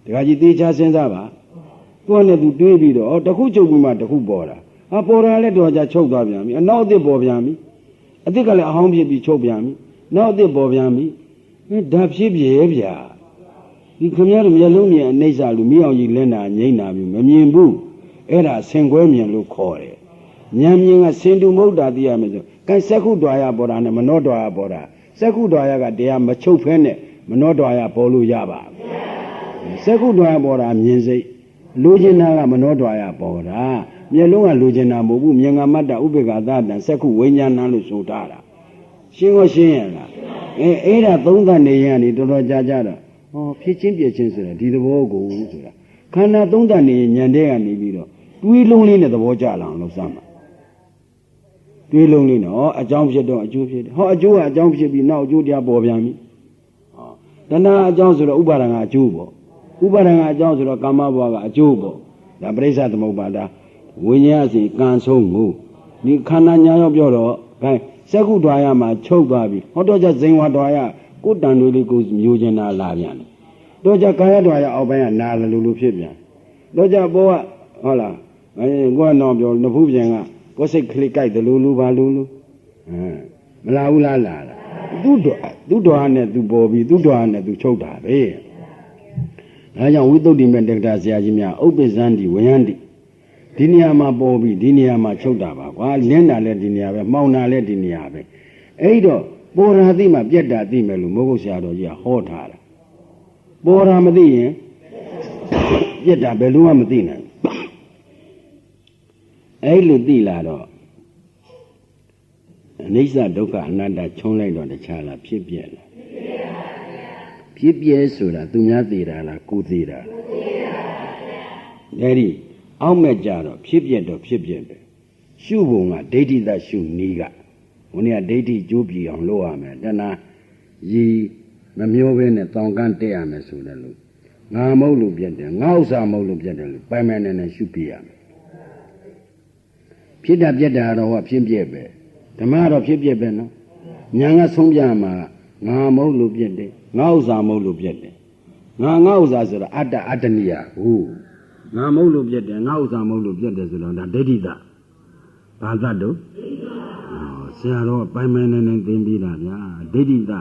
တခါကြီးသေချာစဉ်းစားပါသူ့နဲ့သူတွေးပြီးတော့တခုချုပ်ပြီးမှတခုပေါ်တာဟာပေါ်တာလည်းတော့ကြချုပ်သွားပြန်ပြီအနောက်အသစ်ပေါ်ပြန်ပြီအသစ်ကလည်းအဟောင်းဖြစ်ပြီးချုပ်ပြန်ပြီနောက်အသစ်ပေါ်ပြန်ပြီဒါဖြစ်ပြဲဗျာဒီခမရတို့မျက်လုံးမြင်အိဋ္ဌလူမိအောင်ကြီးလင်းတာငိမ့်တာပြီမမြင်ဘူးအဲ့ဒါဆင်ခွဲမြင်လို့ခေါ်တယ်ဉာဏ်မြင်ကစင်တူမဟုတ်တာသိရမယ်ဆိုကဲစက္ခုတော်ရပေါ်တာနဲ့မနောတော်ရပေါ်တာစက္ခုတော်ရကတရားမချုပ်ဖဲနဲ့မနောတော်ရပေါ်လို့ရပါစက္ခုတော်ရပေါ်တာမြင်စိတ်လိုချင်တာကမနောတော်ရပေါ်တာမျက်လုံးကလိုချင်တာမဟုတ်ဘူးမြင်ကမတ္တဥပေက္ခသတ္တစက္ခုဝိညာဏလို့ဆိုထားတာရှင်းရှင်းရလားအဲ့ဒါသုံးသပ်နေရင်ဒီတော်တော်ကြာကြာတော့ဖြစ်ချင်းပြည့်ချင်းဆိုတာဒီသဘောကိုဆိုတာခန္ဓာသုံးသပ်နေဉာဏ်တဲ့ကနေပြီးတော့တွေးလုံးလေးနဲ့သဘောကျလာအောင်လုပ်စမ်းပါတွေးလုံးလေးနဲ့အကြောင်းဖြစ်တော့အကျိုးဖြစ်တယ်အကျိုးကအကြောင်းဖြစ်ပြီးနောက်အကျိုးတရားပေါ်ပြန်ပြီတဏှာအကြောင်းဆိုတော့ဥပါဒံကအကျိုးပေါ့ဥပါဒံကအကြောင်းဆိုတော့ကာမဘဝကအကျိုးပေါ့ဒါပရိစ္ဆေသမုပ္ပါဒဝိညာဉ်စီကံဆုံးမှုဒီခန္ဓာညာရောက်ပြောတော့ခိုင်းစက္ခုတွာရမှာချုပ်သွားပြီဟောတော့ကြဇိန်ဝါတွာရကိုတန်တွေလေးကိုမျိုးကျင်တာလာပြန်တယ်တော့ကြကာယတွာရအောက်ပိုင်းကနာလူဖြစ်ပြန်တော့ကြဘောကဟုတ်လားကိုကတော့ပြောနဖူးပြန်ကကိုစိတ်ခလစ်ကြိုက်တယ်လူပါလူမလာဘူးလားလာသူ့တော်နဲ့သူပေါ်ပြီးသူ့တော်နဲ့သူချုပ်တာပဲဒါကြောင့်ဝိသုဒ္ဓိမေတ္တာဆရာကြီးများဥပ္ပဇ္ဇန္တိဝယန္တိဒီနေရာမှာပေါ်ပြီးဒီနေရာမှာချုပ်တာပါကွာလင်းတာလည်းဒီနေရာပဲမှောင်တာလည်းဒီနေရာပဲအဲ့တော့ပေါ်တာသိမှပြက်တာသိမယ်လို့မိုးကုတ်ဆရာတော်ကြီးကဟောထားတာပေါ်တာမသိရင်ပြက်တာဘယ်လိုမှမသိနိုင်အဲ့လိုသိလာတော့အနိစ္စဒုက္ခအနတ္တချုံးလိုက်တော့တခြားလားဖြစ်ပြက်လားဖြစ်ပြဲဆိုတာသူများသိတာလားကိုသိတာလားအဲ့ဒီအောက်မဲ့ကြတော့ဖြစ်ပြက်တော့ဖြစ်ပြက်ပဲရှုပုံကဒိဋ္ဌိသရှုနီးကဘုန်းကြီးကဒိဋ္ဌိကျိုးပြေအောင်လုပ်ရမယ်တဏှာရည်မမျောဘဲနဲ့တောင်ကန်းတက်ရမယ်ဆိုတယ်လို့ငါမဟုတ်လို့ပြက်တယ်ငါဥစ္စာမဟုတ်လို့ပြက်တယ်လို့ပိုင်ပိုင်နဲ့ရှုပြရမယ်ဖြစ်တာပြက်တာတော့ဟောဖြစ်ပြက်ပဲဓမ္မတော့ဖြစ်ပြက်ပဲနော်ညာကဆုံးပြမှာငါမဟုတ်လို့ပြက်တယ်ငါဥစ္စာမဟုတ်လို့ပြက်တယ်ငါဥစ္စာဆိုတာအတ္တအတ္တနိယဟုတ်ငါမဟုတ်လို့ပြက်တယ်ငါဥစ္စာမဟုတ်လို့ပြက်တယ်ဆိုတော့ဒါဒိဋ္ဌိသဘာသတို့ဆရာတော်ပိုင်ပိုင်နဲ့သင်ပြီးတာဗျာဒိဋ္ဌိသ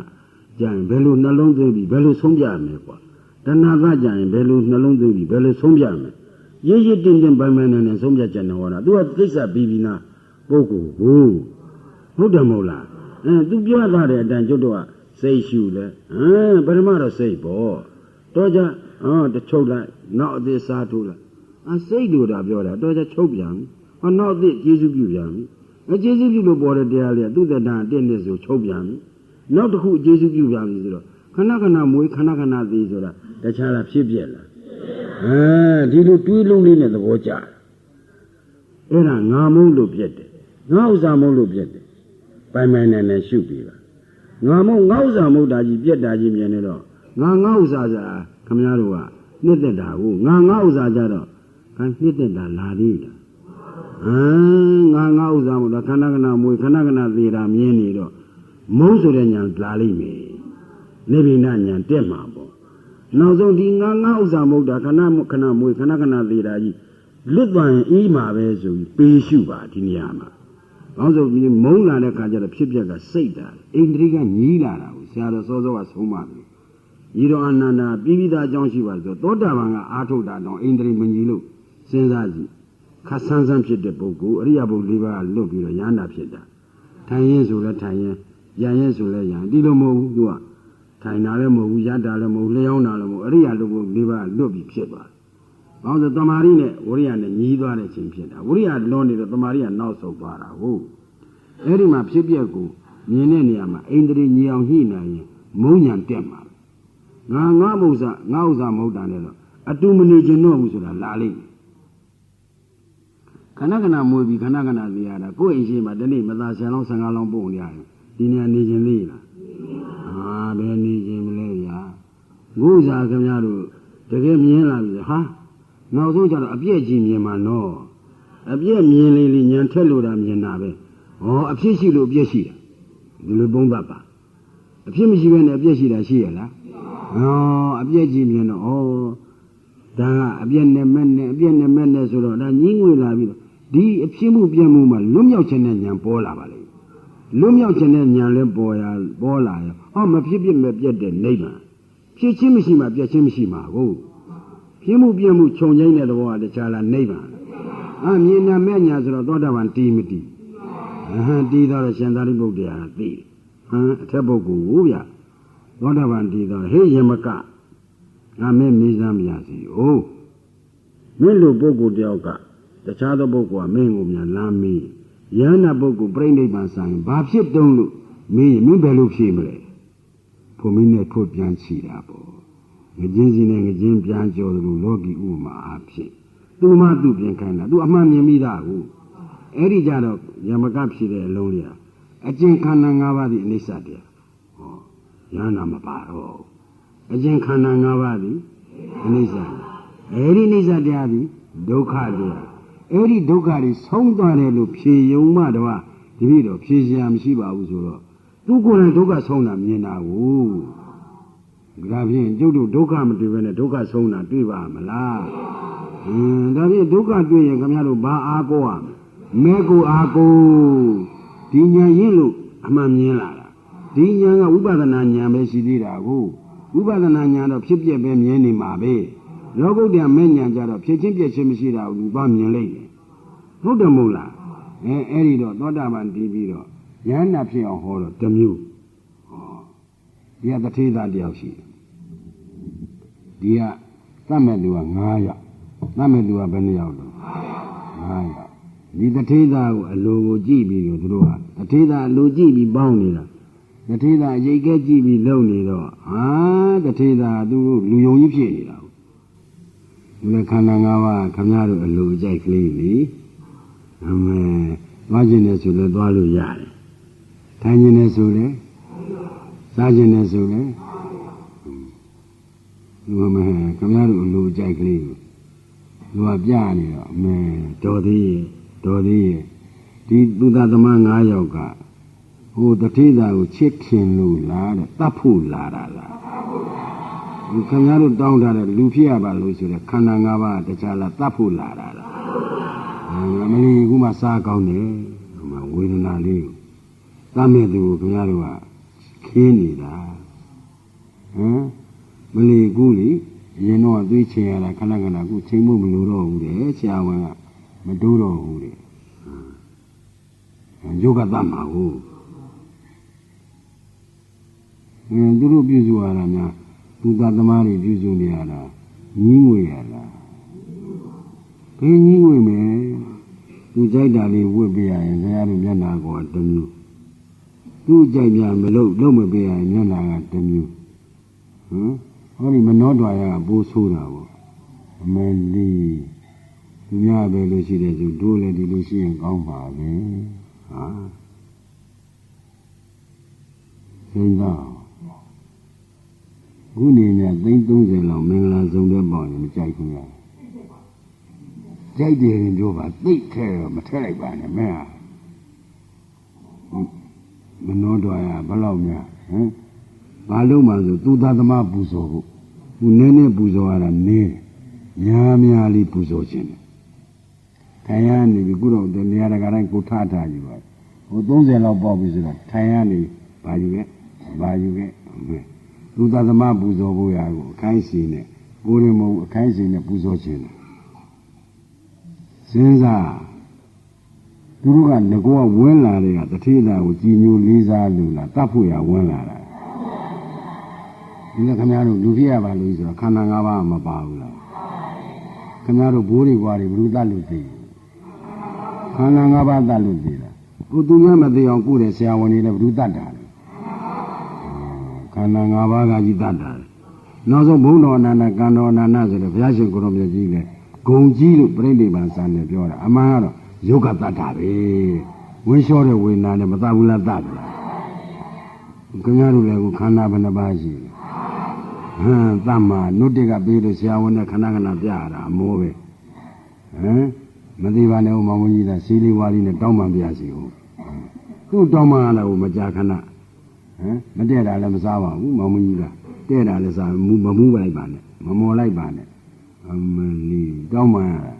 ကြရင်ဘယ်လိုနှလုံးသွင်းပြီးဘယ်လိုဆုံးပြမယ်ကွာတဏှာသကြရင်ဘယ်လိုနှလုံးသွင်းပြီးဘယ်လိုဆုံးပြမယ်ရည်ရည်တင်းတင်းပိုင်ပိုင်နဲ့ဆုံးပြချက်နဲ့ဟောတာသူကသိစ္စာပြီးပြီးနာပုဂ္ဂိုလ်ဟုတ် ဟုတ်တယ်မဟုတ်လားသူပြောသွားတဲ့အတန်ကျုပ်တို့ကစိတ်ရှုလဲပထမတော့စိတ်ပေါ့တော့ကြတချုပ်လိုက်နောက်အသေးစားထိုးလိုက်စိတ်တို့တာပြောတာတော့ကြချုပ်ပြန်ပြီနောက်အသေးကျေစုပြုပြန်ပြီကျေစုပြုလို့ပေါ်တဲ့တရားလေးကသူ့သက်တမ်း1နှစ်ဆိုချုပ်ပြန်ပြီနောက်တစ်ခုကျေစုပြုပြန်ပြီဆိုတော့ခဏခဏမွေးခဏခဏသေးဆိုတာတခြားလားဖြစ်ပြက်လားဒီလိုတွေးလုံးလေးနဲ့သဘောကျတယ်အဲ့ဒါငါမုန်းလို့ပြက်တယ်ငါဥစ္စာမုန်းလို့ပြက်တယ်ပိုင်ပိုင်နဲ့နဲ့ရှုပြီးပါငါမုန်းငါဥစ္စာမုန်းတာကြီးပြက်တာကြီးမြင်နေတော့ငါဥစ္စာစားခမများတို့ကနှစ်သက်တာကိုငါဥစ္စာကြတော့နှစ်သက်တာလာသေးတာငါဥစ္စာမုန်းတာခဏခဏမွေခဏခဏသေးတာမြင်နေတော့မုန်းဆိုတဲ့ညာလာလိမ့်မယ်နိဗ္ဗိဏညာတက်မှာပေါ့နောက်ဆုံးဒီငါဥစ္စာမုန်းတာခဏခဏမွေခဏခဏသေးတာကြီးလွတ်သွားရင်အေးမှာပဲဆိုပြီးပေးရှုပါဒီနေရာမှာဘာလို့ဆိုမုန်းလာတဲ့ခါကျတော့ဖြစ်ပျက်ကစိတ်တာအိန္ဒြိကညီးလာတာကိုဆရာတော်စောစောကဆုံးမတယ်ညီတော်အနန္ဒာပြီးသားအကြောင်းရှိပါဆိုသောတာပန်ကအာထုတ်တာတော့အိန္ဒြိမညီလို့စဉ်းစားကြည့်ခတ်ဆန်းဆန်းဖြစ်တဲ့ပုဂ္ဂိုလ်အရိယဘု၄ပါးလွတ်ပြီးတော့ရဟန္တာဖြစ်တာထိုင်ရင်ဆိုလဲထိုင်ရင်ရန်ရင်ဆိုလဲရန်ဒီလိုမဟုတ်ဘူးသူကထိုင်တာလည်းမဟုတ်ဘူးရတာလည်းမဟုတ်လျှောင်းတာလည်းမဟုတ်အရိယလူဘု၄ပါးလွတ်ပြီးဖြစ်သွားဘာလို့တမာရီနဲ့ဝရိယနဲ့ညီးသွားတဲ့ချိန်ဖြစ်တာဝရိယလွန်နေတော့တမာရီကနောက်ဆုတ်သွားတာဟုတ်အဲ့ဒီမှာဖြစ်ပျက်ကိုမြင်တဲ့နေရာမှာအိန္ဒြေညီအောင်ညှိနိုင်ရင်မုံညာတက်မှာငါဥစ္စာမဟုတ်တာနဲ့တော့အတူမနေခြင်းတော့ဘူးဆိုတာလာလိမ့်မယ်ခဏခဏမွေးပြီးခဏခဏသိရတာကိုယ့်အိမ်ရှိမှာဒီနေ့မသား10လောင်း15လောင်းပို့နေရတယ်ဒီနေရာနေခြင်းလေးလားဘယ်နေခြင်းမလဲဗျာငုစားခင်ဗျားတို့တကယ်မြင်လာပြီဟာနောက်ဆုံးကျတော့အပြည့်ကြီးမြင်မှာနော်အပြည့်မြင်လေညံထက်လို့တာမြင်တာပဲအဖြစ်ရှိလို့အပြည့်ရှိတာဒီလိုပုံသတ်ပါအဖြစ်မရှိဘဲနဲ့အပြည့်ရှိတာရှိရလားအပြည့်ကြီးမြင်တော့ဒါကအပြည့်နဲ့မဲ့နဲ့ဆိုတော့ဒါညင်းငွေလာပြီးတော့ဒီအဖြစ်မှုပြည့်မှုမှာလွတ်မြောက်ခြင်းနဲ့ညာပေါ်လာပါလေလွတ်မြောက်ခြင်းနဲ့ညာလဲပေါ်လာရောမဖြစ်ဖြစ်မဲ့ပြည့်တဲ့နိဗ္ဗာန်ဖြစ်ချင်းမရှိမှပြည့်ချင်းမရှိမှာကိုဖြစ်မှုပြည့်မှုခြုံငိမ့်တဲ့သဘောကတခြားလားနိဗ္ဗာန်မြင်နာမဲ့ညာဆိုတော့သောတာပန်တီးမတီးတီးတော့ရှင်သာရိပုတ္တရာသိအထက်ပုဂ္ဂိုလ်ကိုဗျသောတာပန်တီးတော့ဟေးယမကငါမင်းမေးစမ်းမရစီမင်းလိုပုဂ္ဂိုလ်တယောက်ကတခြားသောပုဂ္ဂိုလ်ကမင်းကိုများလမ်းမေးယန္နာပုဂ္ဂိုလ်ပြိဋိဘံဆိုင်ဘာဖြစ်တုံးလို့မေးရင်မင်းဘယ်လိုဖြေမလဲဖို့မင်းနဲ့ထုတ်ပြန်ချီတာပေါ့ငကြင်းစီနဲ့ငကြင်းပြန်ကြော်လို့လောကီဥပမာအဖြစ်သူမှသူပြင်ခိုင်းတာသူအမှန်မြင်မိတာကိုအဲ့ဒီကြတော့ယမကဖြေတဲ့အလုံးလေးအကျင့်ခန္ဓာ၅ပါးဒီအနိစ္စတရားယန္နာမပါတော့အကျင့်ခန္ဓာ၅ပါးဒီအနိစ္စအဲ့ဒီအနိစ္စတရားဒီဒုက္ခတရားအဲ့ဒီဒုက္ခတွေဆုံးသွားတယ်လို့ဖြေယုံမှတော့ဒီလိုတော့ဖြေစရာမရှိပါဘူးဆိုတော့သူကိုယ်တိုင်ဒုက္ခဆုံးတာမြင်တာကိုဒါဖြင့်ကျုပ်တို့ဒုက္ခမတွေ့ဘဲနဲ့ဒုက္ခဆုံးတာတွေ့ပါမလားဒါဖြင့်ဒုက္ခတွေ့ရင်ခင်ဗျားတို့ဘာအားကိုးရမလဲမဲကိုအားကိုးဒီဉာဏ်ရင်းလို့အမှန်မြင်လာတာဒီဉာဏ်ကဝိပဿနာဉာဏ်ပဲရှိသေးတာကိုဝိပဿနာဉာဏ်တော့ဖြစ်ပြပဲမြင်နေမှာပဲလောကုတ္တရာမဲ့ဉာဏ်ကြတော့ဖြစ်ချင်းပြည့်ချင်းမရှိတာကိုသွားမြင်လိုက်တယ်ဟုတ်တယ်မဟုတ်လားအဲ့ဒီတော့သောတာပန်တည်ပြီးတော့ဉာဏ်နာဖြစ်အောင်ဟောတော့တစ်မျိုးဒီကတထေသာတယောက်ရှိတယ်ဒီကသတ်မဲ့သူက9ယောက်သတ်မဲ့သူကဘယ်နှယောက်တော့9ယောက်ဒီတထေသာကိုအလိုကိုကြည့်ပြီးတော့သူတို့ကတထေသာအလိုကြည့်ပြီးပေါင်းနေတာတထေသာအရိတ်ကဲကြည့်ပြီးလုံနေတော့တထေသာသူလူယုံကြီးဖြစ်နေတာဒီလေခန္ဓာ၅ပါးခမရတို့အလိုကြိုက်ကလေးလေသွားခြင်းနဲ့ဆိုလည်းသွားလို့ရတယ်ထိုင်ခြင်းနဲ့ဆိုလည်းစားခြင်းနဲ့ဆိုလည်းခမရတို့အလိုကြိုက်ကလေးကိုသူကပြနေတော့တော်သေးရဲ့ဒီသူသားသမား9ယောက်ကဟိုတထေသာကိုချစ်ခင်လို့လားတဲ့တတ်ဖို့လာတာလားခင်ဗျားတို့တောင်းထားတဲ့လူဖြစ်ရပါလို့ဆိုတဲ့ခန္ဓာ၅ပါးတခြားလားတတ်ဖို့လာတာလားမလီကူမှစားကောင်းတယ်ဝေဒနာလေးကိုတတ်မဲ့သူကိုခင်ဗျားတို့ကခင်းနေတာမလီကူလေရင်တော့သွေးချင်ရတာခဏခဏကူချိန်မှုမလိုတော့ဘူးတဲ့ဆရာဝန်ကမတိုးတော့ဘူးတဲ့ယောဂတတ်မှာဟုတ် သူတို့ပြုစုရတာများသူသားသမားတွေပြုစုနေရတာညီးငွေရလားဘယ်ညီးငွေမယ်သူကြိုက်တာလေးဝတ်ပေးရရင်ခင်ဗျားတို့မျက်နှာကောတစ်မျိုးသူကြိုက်ပြမလုပ်မပေးရရင်မျက်နှာကတစ်မျိုးဟောဒီမနှောတော်ရကပိုးဆိုးတာပေါ့အမလီသူများပဲလို့ရှိတယ်ဆိုတို့လည်းဒီလိုရှိရင်ကောင်းပါပဲဟာသိတော့ခုနေနဲ့30လောက်မင်္ဂလာဆုံးတဲ့ပေါ့ရင်မကြိုက်ဘူးလားကြိုက်တယ်ရင်တို့ပါသိခဲတော့မထက်လိုက်ပါနဲ့မင်းဟာမနှောတော်ရဘယ်လောက်များဘာလို့မှဆိုသူသားသမားပူဇော်ဖို့သူနည်းနည်းပူဇော်ရတာနည်းများလေးပူဇော်ခြင်းတယ်ထိုင်ရနေပြီခုတော့နေရာတကာတိုင်းကိုထားယူပါဟို30လောက်ပေါက်ပြီဆိုတော့ထိုင်ရနေဘာယူခဲ့သူသားသမားပူဇော်ဖို့ရကိုအခိုင်းစီနဲ့ကိုယ်ရင်မဟုတ်အခိုင်းစီနဲ့ပူဇော်ခြင်းတယ်စဉ်းစားသူတို့ကငကောဝင်းလာတဲ့ကတထေးသားကိုကြည်ညိုလေးစားလို့လားတတ်ဖို့ရဝင်းလာတာဒီကခင်ဗျားတို့လူဖြစ်ရပါလို့ဆိုတော့ခန္ဓာ၅ပါးမပါဘူးလားခင်ဗျားတို့ဘိုးတွေဘွားတွေဘယ်လိုတတ်လို့သိခန္ဓာ၅ပါးတတ်လို့သိလားကိုသူများမသိအောင်ကိုတဲ့ဆရာဝန်တွေလည်းဘယ်လိုတတ်တာလဲခန္ဓာ၅ပါးကကြီးတတ်တာနောက်ဆုံးဘုံတော်အနန္တကံတော်အနန္တဆိုတော့ဘုရားရှင်ကိုရောမြတ်ကြီးလည်းဂုံကြီးလို့ပြိဋိဘံစာနဲ့ပြောတာအမှန်ကတော့ယုတ်ကတတ်တာပဲဝင်းလျှောတဲ့ဝေဒနာနဲ့မတတ်ဘူးလားတတ်တယ်ခင်ဗျားတို့လည်းခန္ဓာဘယ်နှပါးရှိလဲတတ်မှာနုတ္တိကပေးလို့ဆရာဝန်နဲ့ခဏပြရတာအမိုးပဲမသိပါနဲ့ဦးမောင်ကြီးကစီလီဝါလီနဲ့တောင်းပန်ပြစီဦးသူ့တောင်းပန်ရတာကိုမကြာခဏမတည့်တာလည်းမစားပါဘူးမောင်ကြီးကတဲ့တာလည်းစားမမူးလိုက်ပါနဲ့မမော်လိုက်ပါနဲ့အမလီတောင်းပန်ရတာ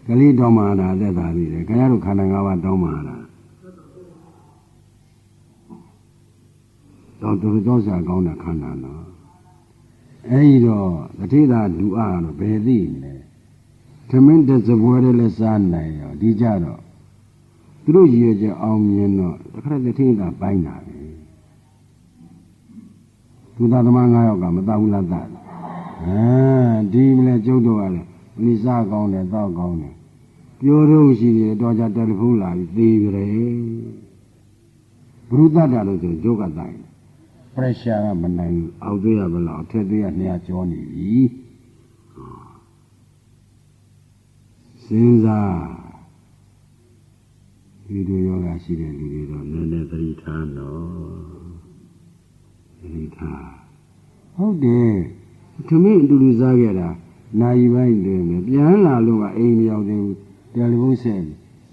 ကလေးတောင်းပန်ရတာသက်သာပြီလေခင်ဗျားတို့ခန္ဓာ၅ပါးတောင်းပန်ရတာတော့သူတို့စားကောင်းတာခန္ဓာနော်အဲဒီတော့တတိသာလူအားတော့ဘယ်သိလဲသမင်းတစပွဲလည်းစားနိုင်ရောဒီကြတော့သူတို့ရည်ရချက်အောင်မြင်တော့တခါတတိသာပိုင်းတာပဲသူသားသမား9ယောက်ကမတတ်ဘူးလားတတ်ဒီမလဲကျုပ်တို့ကလည်းလိစားကောင်းတယ်တောက်ကောင်းတယ်ပြောတော့ရှိတယ်တော့ကြတယ်လီဖုန်းလာပြီးသေးကြတယ်ဘုရုတတ်တာလို့ဆိုကျုပ်ကတိုင်pressure ကမနိုင်ဘူးအောက်သေးရမလားထက်သေးရ200ကျော်နေပြီစဉ်းစားဒီလိုယောဂရှိတဲ့လူတွေတော့နည်းနည်းသတိထားနော်သတိထားဟုတ်တယ်သမင်းအတူတူစားခဲ့တာနိုင်ပိုင်းတွင်ပြန်လာလို့ကအိမ်မရောက်သေးဘူးတယ်လီဖုန်းဆက်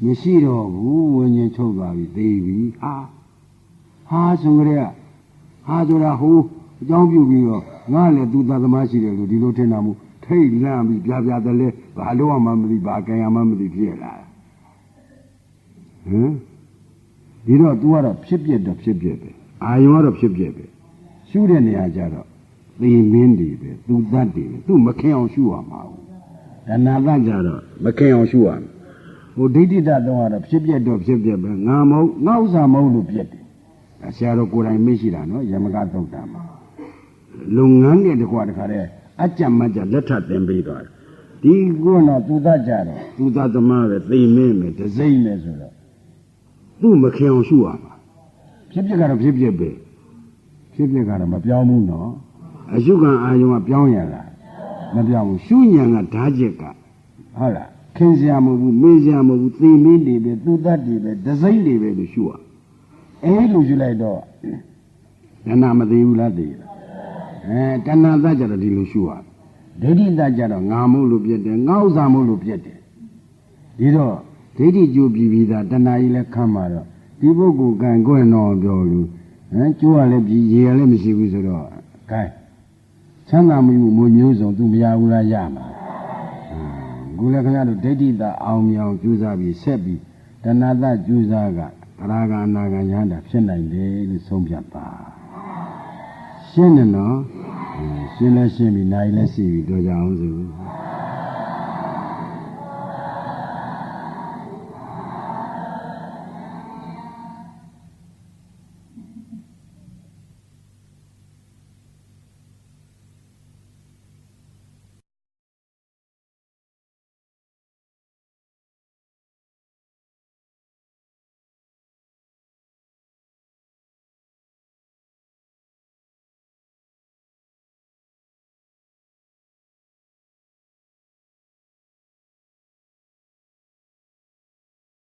မရှိတော့ဘူးဝิญဉ်ချုပ်သွားပြီသေပြီဟာဆိုကြတဲ့ဟာဆိုတာဟိုအကြောင်းပြုပြီးတော့ငါလည်းသူသားသမားရှိတယ်လို့ဒီလိုထင်တာမို့ထိတ်လန့်ပြီးပြတယ်လေဘာလို့မှမသိဘာကံရမှမသိဖြစ်လာဒီတော့ तू ကတော့ဖြစ်ပြတော့ဖြစ်ပြပဲအာယုံကတော့ဖြစ်ပြပဲရှုတဲ့နေရာကျတော့သေမင်းတွေပဲသူတတ်တွေပဲသူမခင်အောင်ရှုရမှာဘူးဒါနာတတ်ကြတော့မခင်အောင်ရှုရမှာဟိုဒိဋ္ဌိတတော့ကတော့ဖြစ်ပြတော့ဖြစ်ပြပဲငါမဟုတ်ငါဥစ္စာမဟုတ်လို့ပြက်တယ်ဆရာတော်ကိုယ်တိုင်မေ့ရှိတာနော်ယမကသုတ်တာမှာလုပ်ငန်းနဲ့တကွာတခါတည်းအကြံမကြလက်ထပ်သင်ပေးသွားတယ်ဒီကတော့သူတတ်ကြတော့သူတတ်သမားပဲသေမင်းပဲဒစိမ့်ပဲဆိုတော့သူ့မခင်အောင်ရှုရမှာဖြစ်ပြကတော့ဖြစ်ပြပဲဖြစ်ပြကတော့မပြောင်းဘူးနော်အရှုခံအာယုံကပြောင်းရလားမပြောင်းဘူးရှုဉဏ်ကဓာတ်ချက်ကဟုတ်လားခင်စရာမဟုတ်ဘူးမေးစရာမဟုတ်ဘူးသေမင်းတွေပဲသူတတ်တွေပဲဒစိမ့်တွေပဲလို့ရှုရလိုရှုလိုက်တော့တဏှာမသေးဘူးလားသိလားတဏှာသတ်ကြတော့ဒီလိုရှုရဒိဋ္ဌိသတ်ကြတော့ငါမို့လို့ပြက်တယ်ငါဥစ္စာမို့လို့ပြက်တယ်ဒီတော့ဒိဋ္ဌိကျိုးပြီးပြီးသားတဏှာကြီးလည်းခံမှာတော့ဒီပုဂ္ဂိုလ်ကံကွယ်တော်ပြောလို့ကျိုးကလည်းပြီးရေကလည်းမရှိဘူးဆိုတော့ကဲချမ်းသာမှုမျိုးစုံသူမရဘူးလားရမှာခုလည်းခင်ဗျားတို့ဒိဋ္ဌိသအောင်မြောင်ကြိုးစားပြီးဆက်ပြီးတဏှာသကြိုးစားကအရာဂအနာဂယန္တာဖြစ်နိုင်တယ်လို့ဆုံးဖြတ်ပါရှင်းတယ်နော်ရှင်းလဲရှင်းပြီနိုင်လဲရှိပြီတော့ကြအောင်စို့